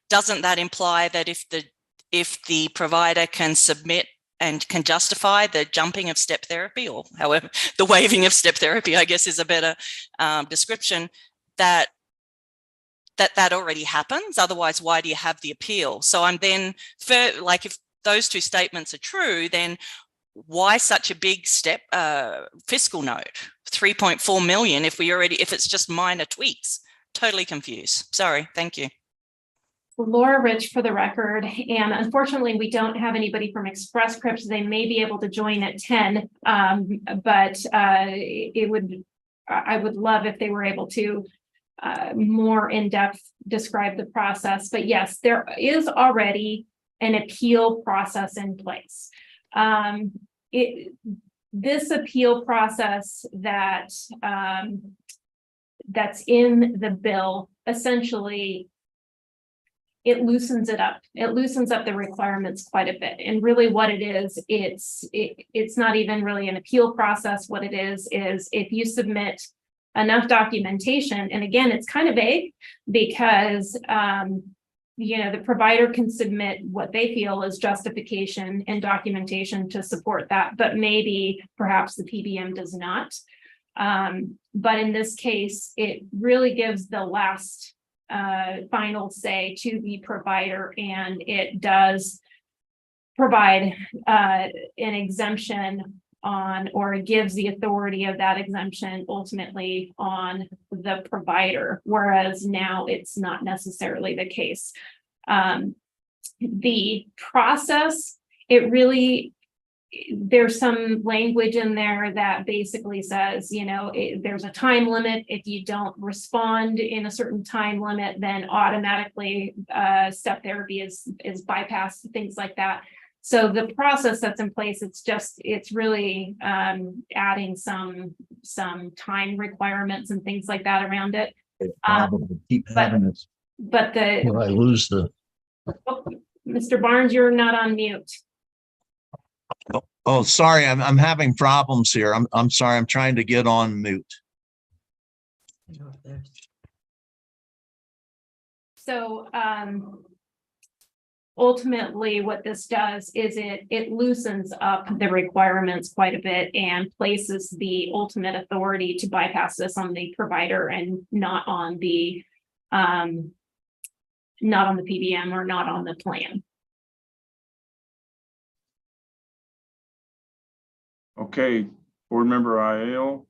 doesn't that imply that if the provider can submit and can justify the jumping of step therapy, or however the waiving of step therapy, I guess is a better description, that already happens? Otherwise, why do you have the appeal? So I'm then, like, if those two statements are true, then why such a big step fiscal note, 3.4 million, if it's just minor tweaks? Totally confused. Sorry. Thank you. Laura Rich for the record, and unfortunately we don't have anybody from Express Scripts. They may be able to join at 10, but I would love if they were able to more in-depth describe the process. But yes, there is already an appeal process in place. This appeal process that's in the bill, essentially it loosens it up. It loosens up the requirements quite a bit. And really what it is, it's not even really an appeal process. What it is if you submit enough documentation, and again, it's kind of vague because the provider can submit what they feel is justification and documentation to support that, but maybe perhaps the PBM does not. But in this case, it really gives the last final say to the provider, and it does provide an exemption on, or gives the authority of that exemption ultimately on the provider, whereas now it's not necessarily the case. The process, it really there's some language in there that basically says, you know, there's a time limit. If you don't respond in a certain time limit, then automatically step therapy is bypassed, things like that. So the process that's in place, it's really adding some time requirements and things like that around it. Keep having this. But Will I lose the? Oh, Mr. Barnes, you're not on mute. Oh, sorry, I'm having problems here. I'm sorry. I'm trying to get on mute. So ultimately what this does is it loosens up the requirements quite a bit and places the ultimate authority to bypass this on the provider and not on the PBM or not on the plan. Okay, board member Aiello,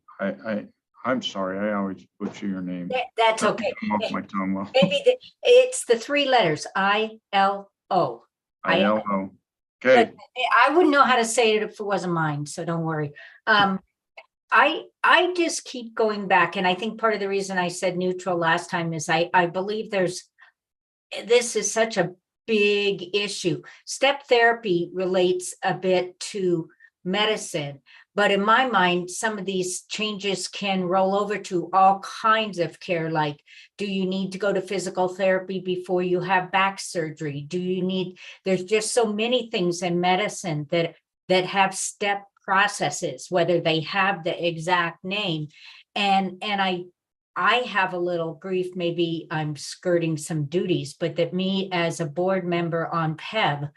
I'm sorry, I always butcher your name. That's okay. Come off my tongue well. Maybe it's the 3 letters, I-L-O. Aiello. Okay. I wouldn't know how to say it if it wasn't mine, so don't worry. I just keep going back, and I think part of the reason I said neutral last time is I believe this is such a big issue. Step therapy relates a bit to medicine, but in my mind, some of these changes can roll over to all kinds of care. Like, do you need to go to physical therapy before you have back surgery? There's just so many things in medicine that have step processes, whether they have the exact name. And I have a little grief, maybe I'm skirting some duties, but that me as a board member on PEB,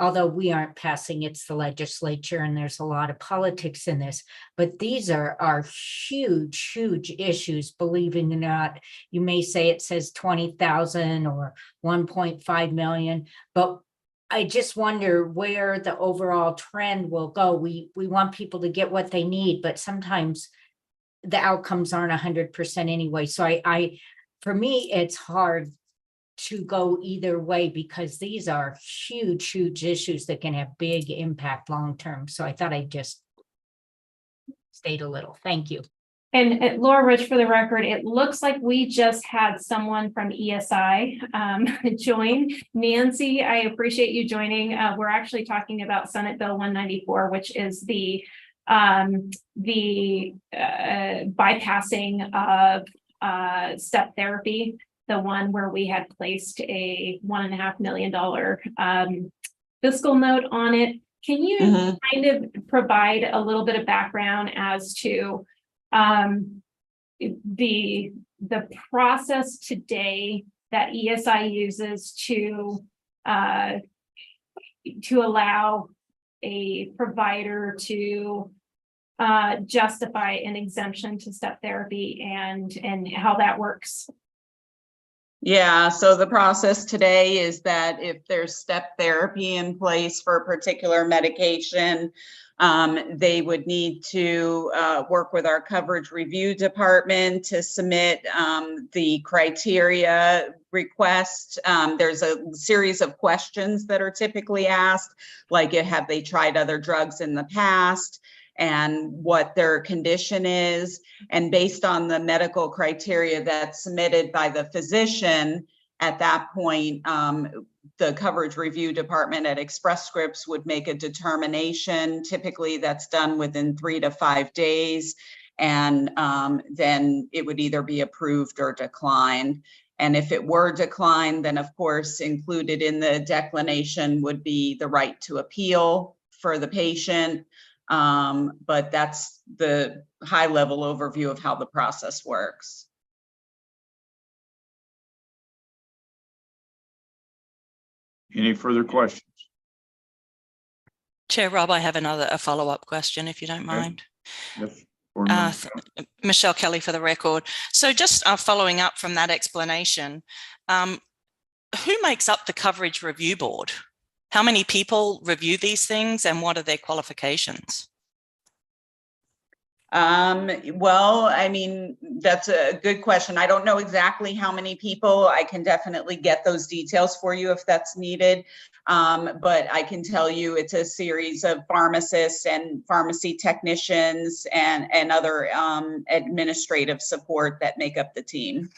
although we aren't passing, it's the legislature and there's a lot of politics in this, but these are huge, huge issues, believing it or not. You may say it says 20,000 or 1.5 million, but I just wonder where the overall trend will go. We want people to get what they need, but sometimes the outcomes aren't 100% anyway. So for me, it's hard to go either way because these are huge, huge issues that can have big impact long-term. So I thought I'd just state a little. Thank you. And Laura Rich, for the record, it looks like we just had someone from ESI join. Nancy, I appreciate you joining. We're actually talking about Senate Bill 194, which is the bypassing of step therapy, the one where we had placed a $1.5 million fiscal note on it. Can you kind of provide a little bit of background as to the process today that ESI uses to allow a provider to justify an exemption to step therapy and how that works? Yeah, so the process today is that if there's step therapy in place for a particular medication, they would need to work with our coverage review department to submit the criteria request. There's a series of questions that are typically asked, like have they tried other drugs in the past and what their condition is. And based on the medical criteria that's submitted by the physician, at that point, the coverage review department at Express Scripts would make a determination. Typically that's done within 3 to 5 days. And then it would either be approved or declined. And if it were declined, then of course, included in the declination would be the right to appeal for the patient. But that's the high level overview of how the process works. Any further questions? Chair Rob, I have a follow-up question, if you don't mind. Yes. Michelle Kelly for the record. So just following up from that explanation, who makes up the coverage review board? How many people review these things and what are their qualifications? Well, I mean, that's a good question. I don't know exactly how many people. I can definitely get those details for you if that's needed. But I can tell you it's a series of pharmacists and pharmacy technicians and other administrative support that make up the team.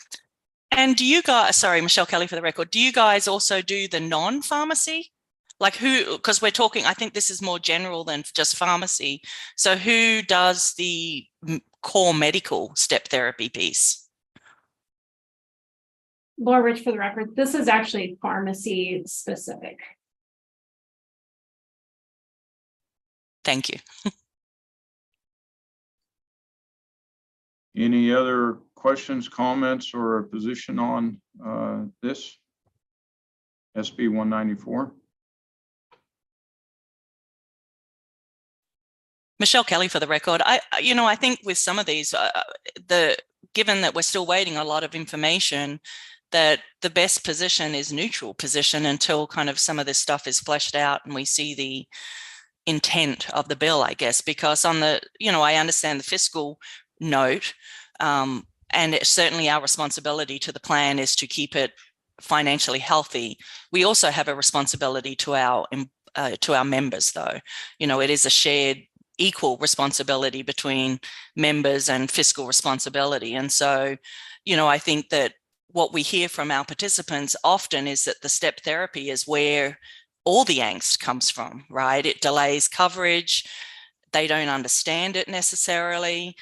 And do you guys, sorry, Michelle Kelly for the record, do you guys also do the non-pharmacy? Like who, because we're talking, I think this is more general than just pharmacy. So who does the core medical step therapy piece? Laura Rich for the record, this is actually pharmacy specific. Thank you. Any other questions, comments, or a position on this? SB 194. Michelle Kelly for the record. I think with some of these, given that we're still waiting a lot of information, that the best position is neutral position until kind of some of this stuff is fleshed out and we see the intent of the bill, I guess, because on the, I understand the fiscal note, and it's certainly our responsibility to the plan is to keep it financially healthy. We also have a responsibility to our members, though. It is a shared equal responsibility between members and fiscal responsibility. And so, I think that what we hear from our participants often is that the step therapy is where all the angst comes from, right? It delays coverage. They don't understand it necessarily.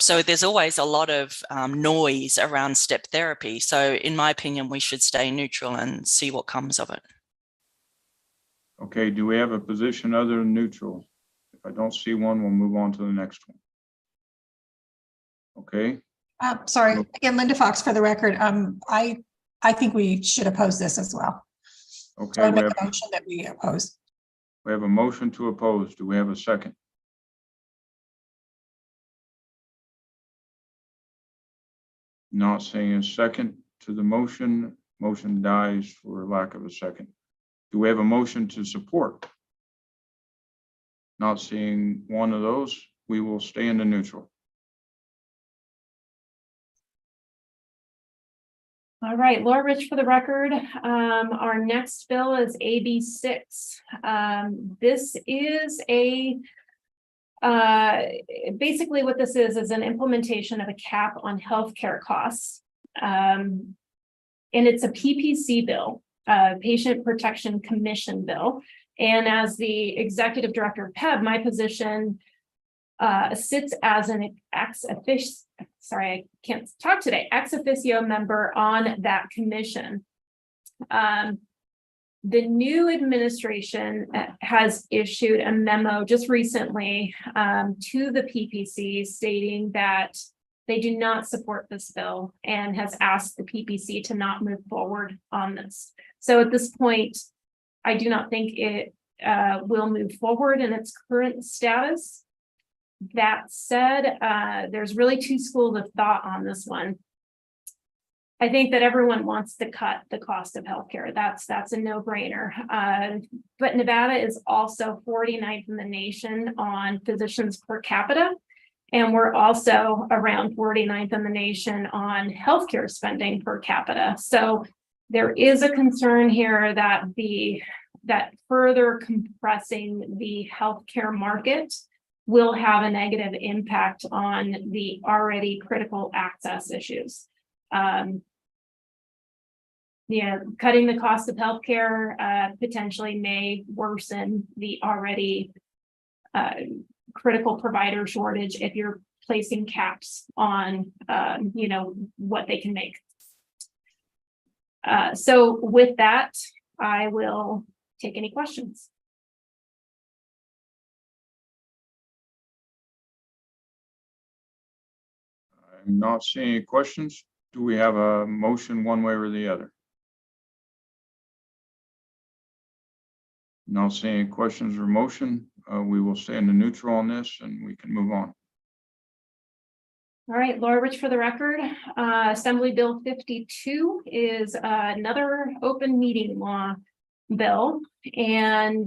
So there's always a lot of noise around step therapy. So in my opinion, we should stay neutral and see what comes of it. Okay, do we have a position other than neutral? If I don't see one, we'll move on to the next one. Okay. Sorry, again, Linda Fox for the record. I think we should oppose this as well. Okay. So I make a motion that we oppose. We have a motion to oppose. Do we have a second? Not seeing a second to the motion. Motion dies for lack of a second. Do we have a motion to support? Not seeing one of those, we will stay in the neutral. All right, Laura Rich for the record. Our next bill is AB 6. This is basically what this is an implementation of a cap on healthcare costs. And it's a PPC bill, Patient Protection Commission bill. And as the executive director of PEB, my position sits as an ex officio member on that commission. The new administration has issued a memo just recently to the PPC stating that they do not support this bill and has asked the PPC to not move forward on this. So at this point, I do not think it will move forward in its current status. That said, there's really two schools of thought on this one. I think that everyone wants to cut the cost of healthcare. That's a no-brainer. But Nevada is also 49th in the nation on physicians per capita. And we're also around 49th in the nation on healthcare spending per capita. So there is a concern here that further compressing the healthcare market will have a negative impact on the already critical access issues. Cutting the cost of healthcare potentially may worsen the already critical provider shortage if you're placing caps on what they can make. So with that, I will take any questions. I'm not seeing any questions. Do we have a motion one way or the other? Not seeing any questions or motion. We will stay in the neutral on this and we can move on. All right, Laura Rich for the record. Assembly Bill 52 is another open meeting law. bill. And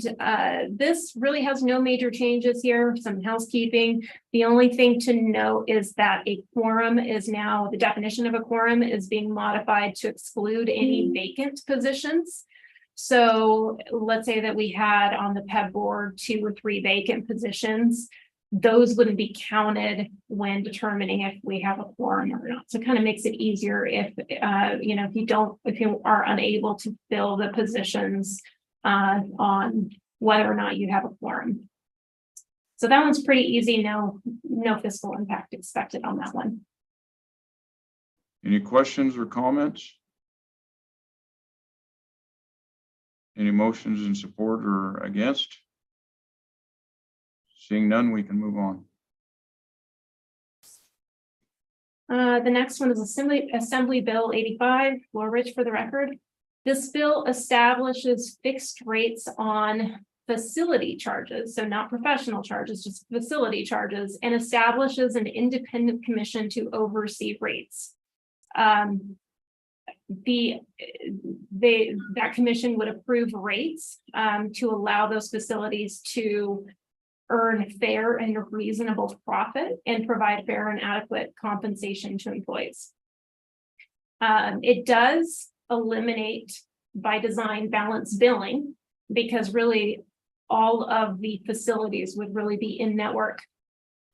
this really has no major changes here, some housekeeping. The only thing to note is that a quorum is now, the definition of a quorum is being modified to exclude any vacant positions. So let's say that we had on the PEB board 2 or 3 vacant positions. Those wouldn't be counted when determining if we have a quorum or not. So it kind of makes it easier if, if you are unable to fill the positions on whether or not you have a quorum. So that one's pretty easy. No fiscal impact expected on that one. Any questions or comments? Any motions in support or against? Seeing none, we can move on. The next one is Assembly Bill 85, Laura Rich for the record. This bill establishes fixed rates on facility charges, so not professional charges, just facility charges, and establishes an independent commission to oversee rates. That commission would approve rates to allow those facilities to earn fair and reasonable profit and provide fair and adequate compensation to employees. It does eliminate by design balance billing, because really all of the facilities would really be in network,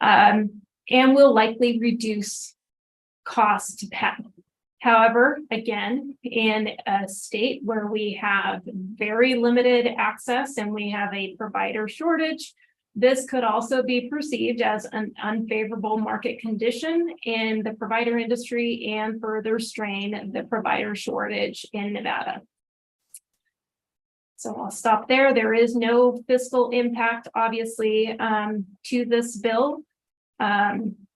and will likely reduce cost to PEB. However, again, in a state where we have very limited access and we have a provider shortage, this could also be perceived as an unfavorable market condition in the provider industry and further strain the provider shortage in Nevada. So I'll stop there. There is no fiscal impact, obviously, to this bill.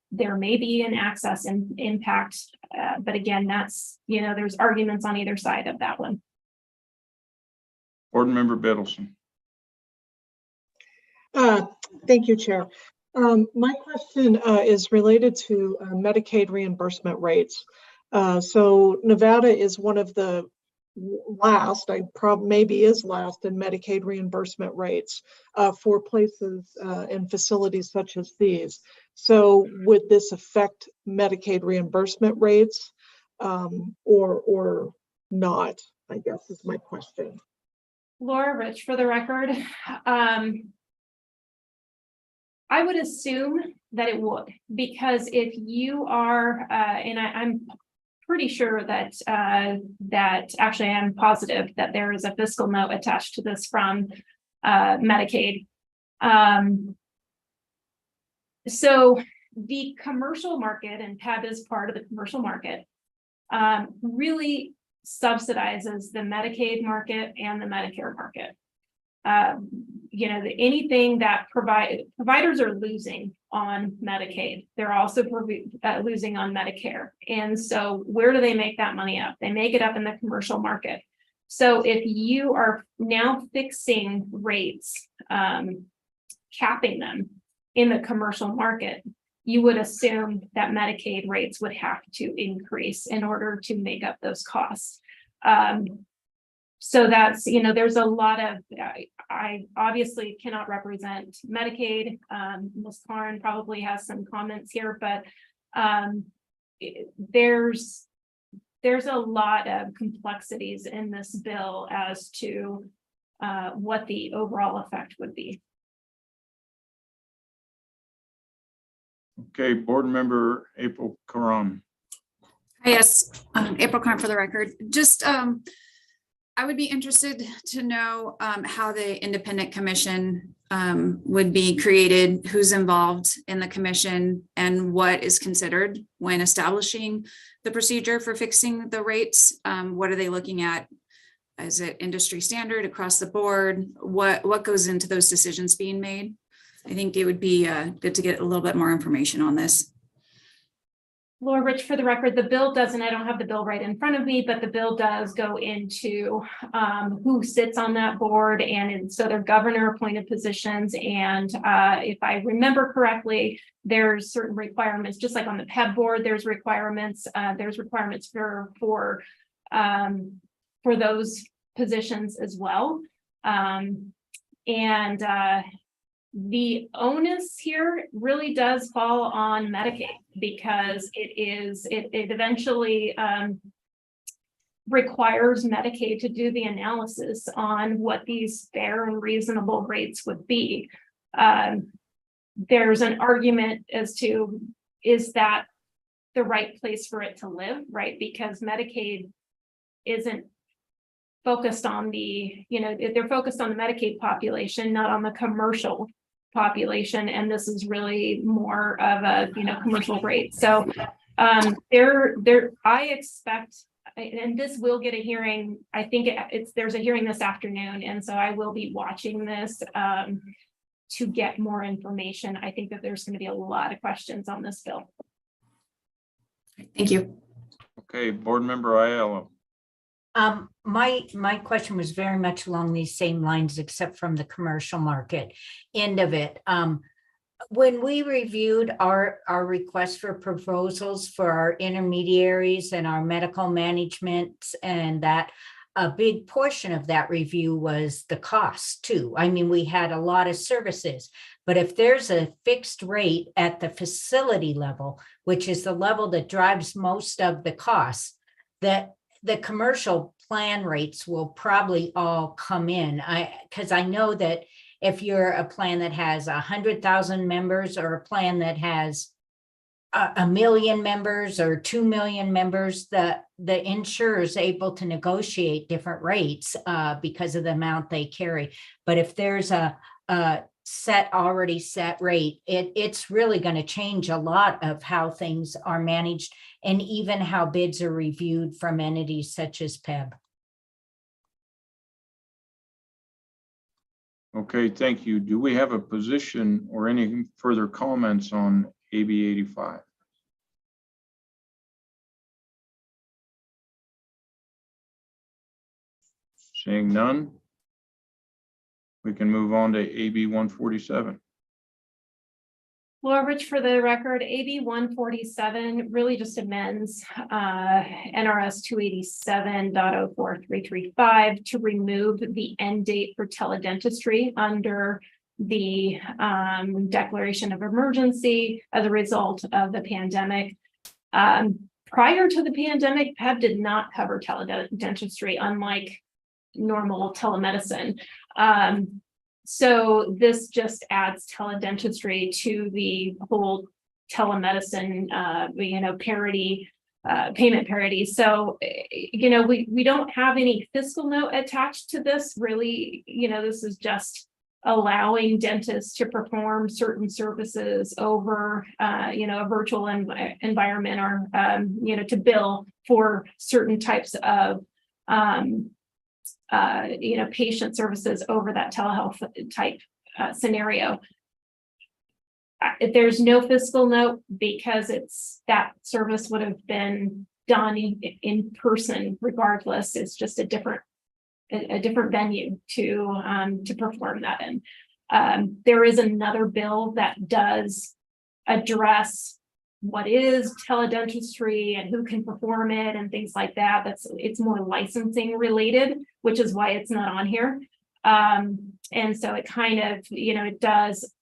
There may be an access impact, but again, that's, there's arguments on either side of that one. Board Member Biddleson. Thank you, Chair. My question is related to Medicaid reimbursement rates. So Nevada is one of the last, maybe is last in Medicaid reimbursement rates for places and facilities such as these. So would this affect Medicaid reimbursement rates or not, I guess is my question. Laura Rich for the record. I would assume that it would, because if you are, and I'm pretty sure that actually I'm positive that there is a fiscal note attached to this from Medicaid. So the commercial market, and PEB is part of the commercial market, really subsidizes the Medicaid market and the Medicare market. Anything that providers are losing on Medicaid, they're also losing on Medicare. And so where do they make that money up? They make it up in the commercial market. So if you are now fixing rates, capping them in the commercial market, you would assume that Medicaid rates would have to increase in order to make up those costs. So that's, there's a lot of, I obviously cannot represent Medicaid. Ms. Karn probably has some comments here, but there's a lot of complexities in this bill as to what the overall effect would be. Okay, Board Member April Karam. Yes, April Karn for the record. Just I would be interested to know how the independent commission would be created, who's involved in the commission, and what is considered when establishing the procedure for fixing the rates. What are they looking at? Is it industry standard across the board? What goes into those decisions being made? I think it would be good to get a little bit more information on this. Laura Rich for the record, the bill doesn't, I don't have the bill right in front of me, but the bill does go into who sits on that board. And so they're governor appointed positions. And if I remember correctly, there's certain requirements, just like on the PEB board, there's requirements for those positions as well. The onus here really does fall on Medicaid because it eventually requires Medicaid to do the analysis on what these fair and reasonable rates would be. There's an argument as to, is that the right place for it to live, right? Because Medicaid isn't focused on the, they're focused on the Medicaid population, not on the commercial population. And this is really more of a, commercial rate. So I expect, and this will get a hearing, I think there's a hearing this afternoon. And so I will be watching this to get more information. I think that there's going to be a lot of questions on this bill. Thank you. Okay, Board Member Ayala. My question was very much along these same lines, except from the commercial market end of it. When we reviewed our request for proposals for our intermediaries and our medical management, and that a big portion of that review was the cost too. I mean, we had a lot of services, but if there's a fixed rate at the facility level, which is the level that drives most of the costs, that the commercial plan rates will probably all come in. Because I know that if you're a plan that has 100,000 members or a plan that has 1 million members or 2 million members, the insurer is able to negotiate different rates because of the amount they carry. But if there's a already set rate, it's really going to change a lot of how things are managed and even how bids are reviewed from entities such as PEB. Okay, thank you. Do we have a position or any further comments on AB 85? Seeing none, we can move on to AB 147. Laura Rich for the record, AB 147 really just amends NRS 287.04335 to remove the end date for teledentistry under the declaration of emergency as a result of the pandemic. Prior to the pandemic, PEB did not cover teledentistry, unlike normal telemedicine. So this just adds teledentistry to the whole telemedicine, parity, payment parity. So, we don't have any fiscal note attached to this. Really, this is just allowing dentists to perform certain services over, a virtual environment or, to bill for certain types of patient services over that telehealth type scenario. There's no fiscal note because that service would have been done in person regardless. It's just a different venue to perform that in. There is another bill that does address what is teledentistry and who can perform it and things like that. It's more licensing related, which is why it's not on here. And so it kind of, it does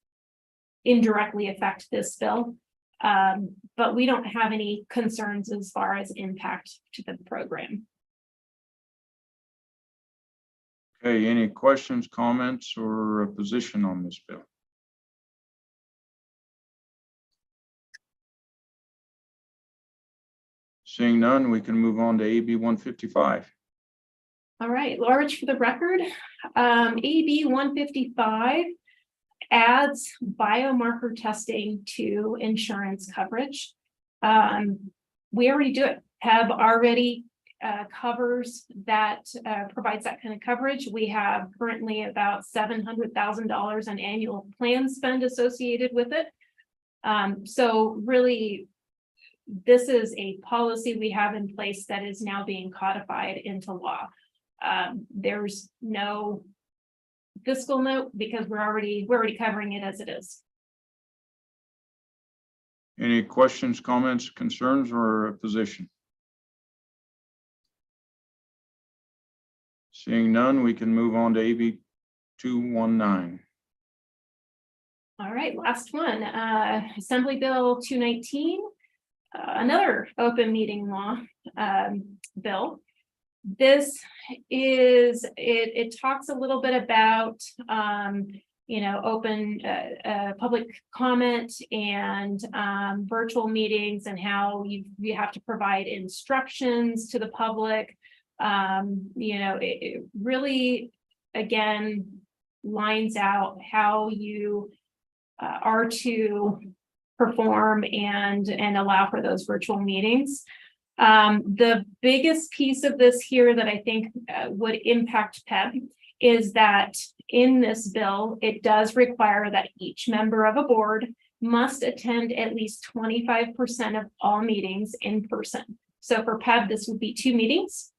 indirectly affect this bill. But we don't have any concerns as far as impact to the program. Okay, any questions, comments, or a position on this bill? Seeing none, we can move on to AB 155. All right, Laura Rich for the record. AB 155 adds biomarker testing to insurance coverage. We already do it. PEB already covers that, provides that kind of coverage. We have currently about $700,000 in annual plan spend associated with it. So really, this is a policy we have in place that is now being codified into law. There's no fiscal note because we're already covering it as it is. Any questions, comments, concerns, or a position? Seeing none, we can move on to AB 219. All right, last one, Assembly Bill 219, another open meeting law bill. This is, it talks a little bit about, open public comment and virtual meetings and how you have to provide instructions to the public. It really, again, lines out how you are to perform and allow for those virtual meetings. The biggest piece of this here that I think would impact PEB is that in this bill, it does require that each member of a board must attend at least 25% of all meetings in person. So for PEB, this would be 2 meetings.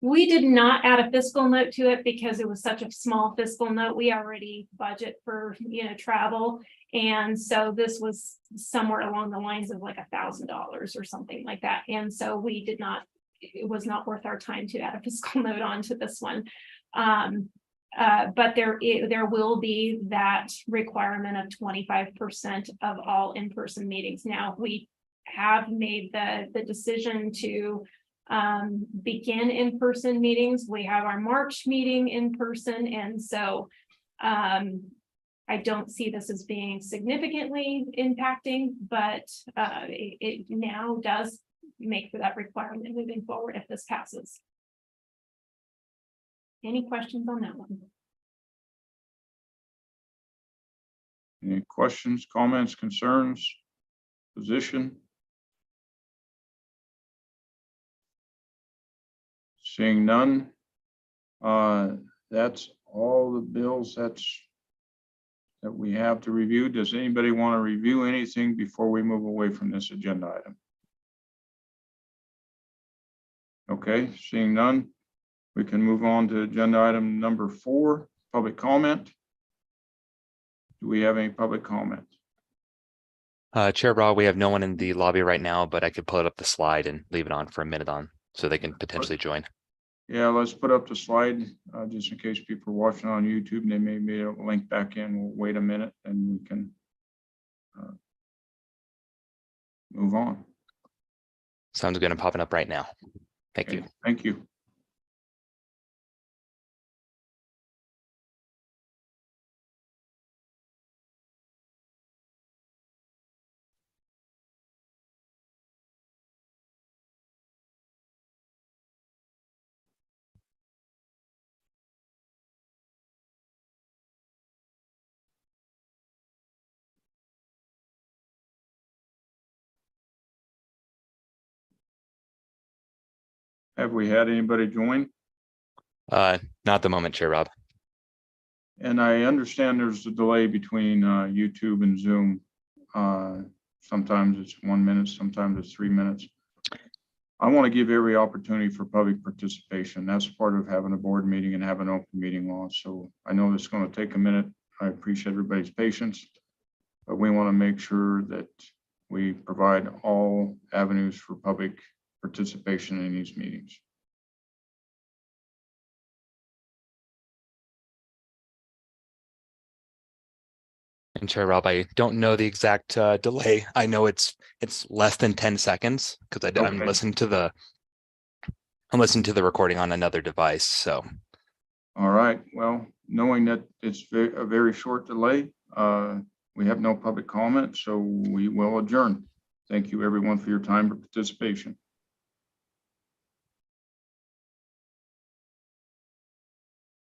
We did not add a fiscal note to it because it was such a small fiscal note. We already budget for, travel. And so this was somewhere along the lines of like $1,000 or something like that. And so we did not, it was not worth our time to add a fiscal note onto this one. But there will be that requirement of 25% of all in-person meetings. Now, we have made the decision to begin in-person meetings. We have our March meeting in person, and so I don't see this as being significantly impacting, but it now does make for that requirement moving forward if this passes. Any questions on that one? Any questions, comments, concerns, position? Seeing none, that's all the bills that we have to review. Does anybody want to review anything before we move away from this agenda item? Okay, seeing none, we can move on to agenda item number 4, public comment. Do we have any public comment? Chair Rob, we have no one in the lobby right now, but I could pull it up the slide and leave it on for a minute so they can potentially join. Yeah, let's put up the slide just in case people are watching on YouTube and they may be able to link back in. We'll wait a minute and we can move on. Sounds good. I'm popping up right now. Thank you. Thank you. Have we had anybody join? Not at the moment, Chair Rob. And I understand there's a delay between YouTube and Zoom. Sometimes it's 1 minute, sometimes it's 3 minutes. I want to give every opportunity for public participation. That's part of having a board meeting and having an open meeting law. So I know it's going to take a minute. I appreciate everybody's patience, but we want to make sure that we provide all avenues for public participation in these meetings. And Chair Rob, I don't know the exact delay. I know it's less than 10 seconds because I'm listening to the recording on another device. So, all right. Well, knowing that it's a very short delay, we have no public comment, so we will adjourn. Thank you, everyone, for your time and participation.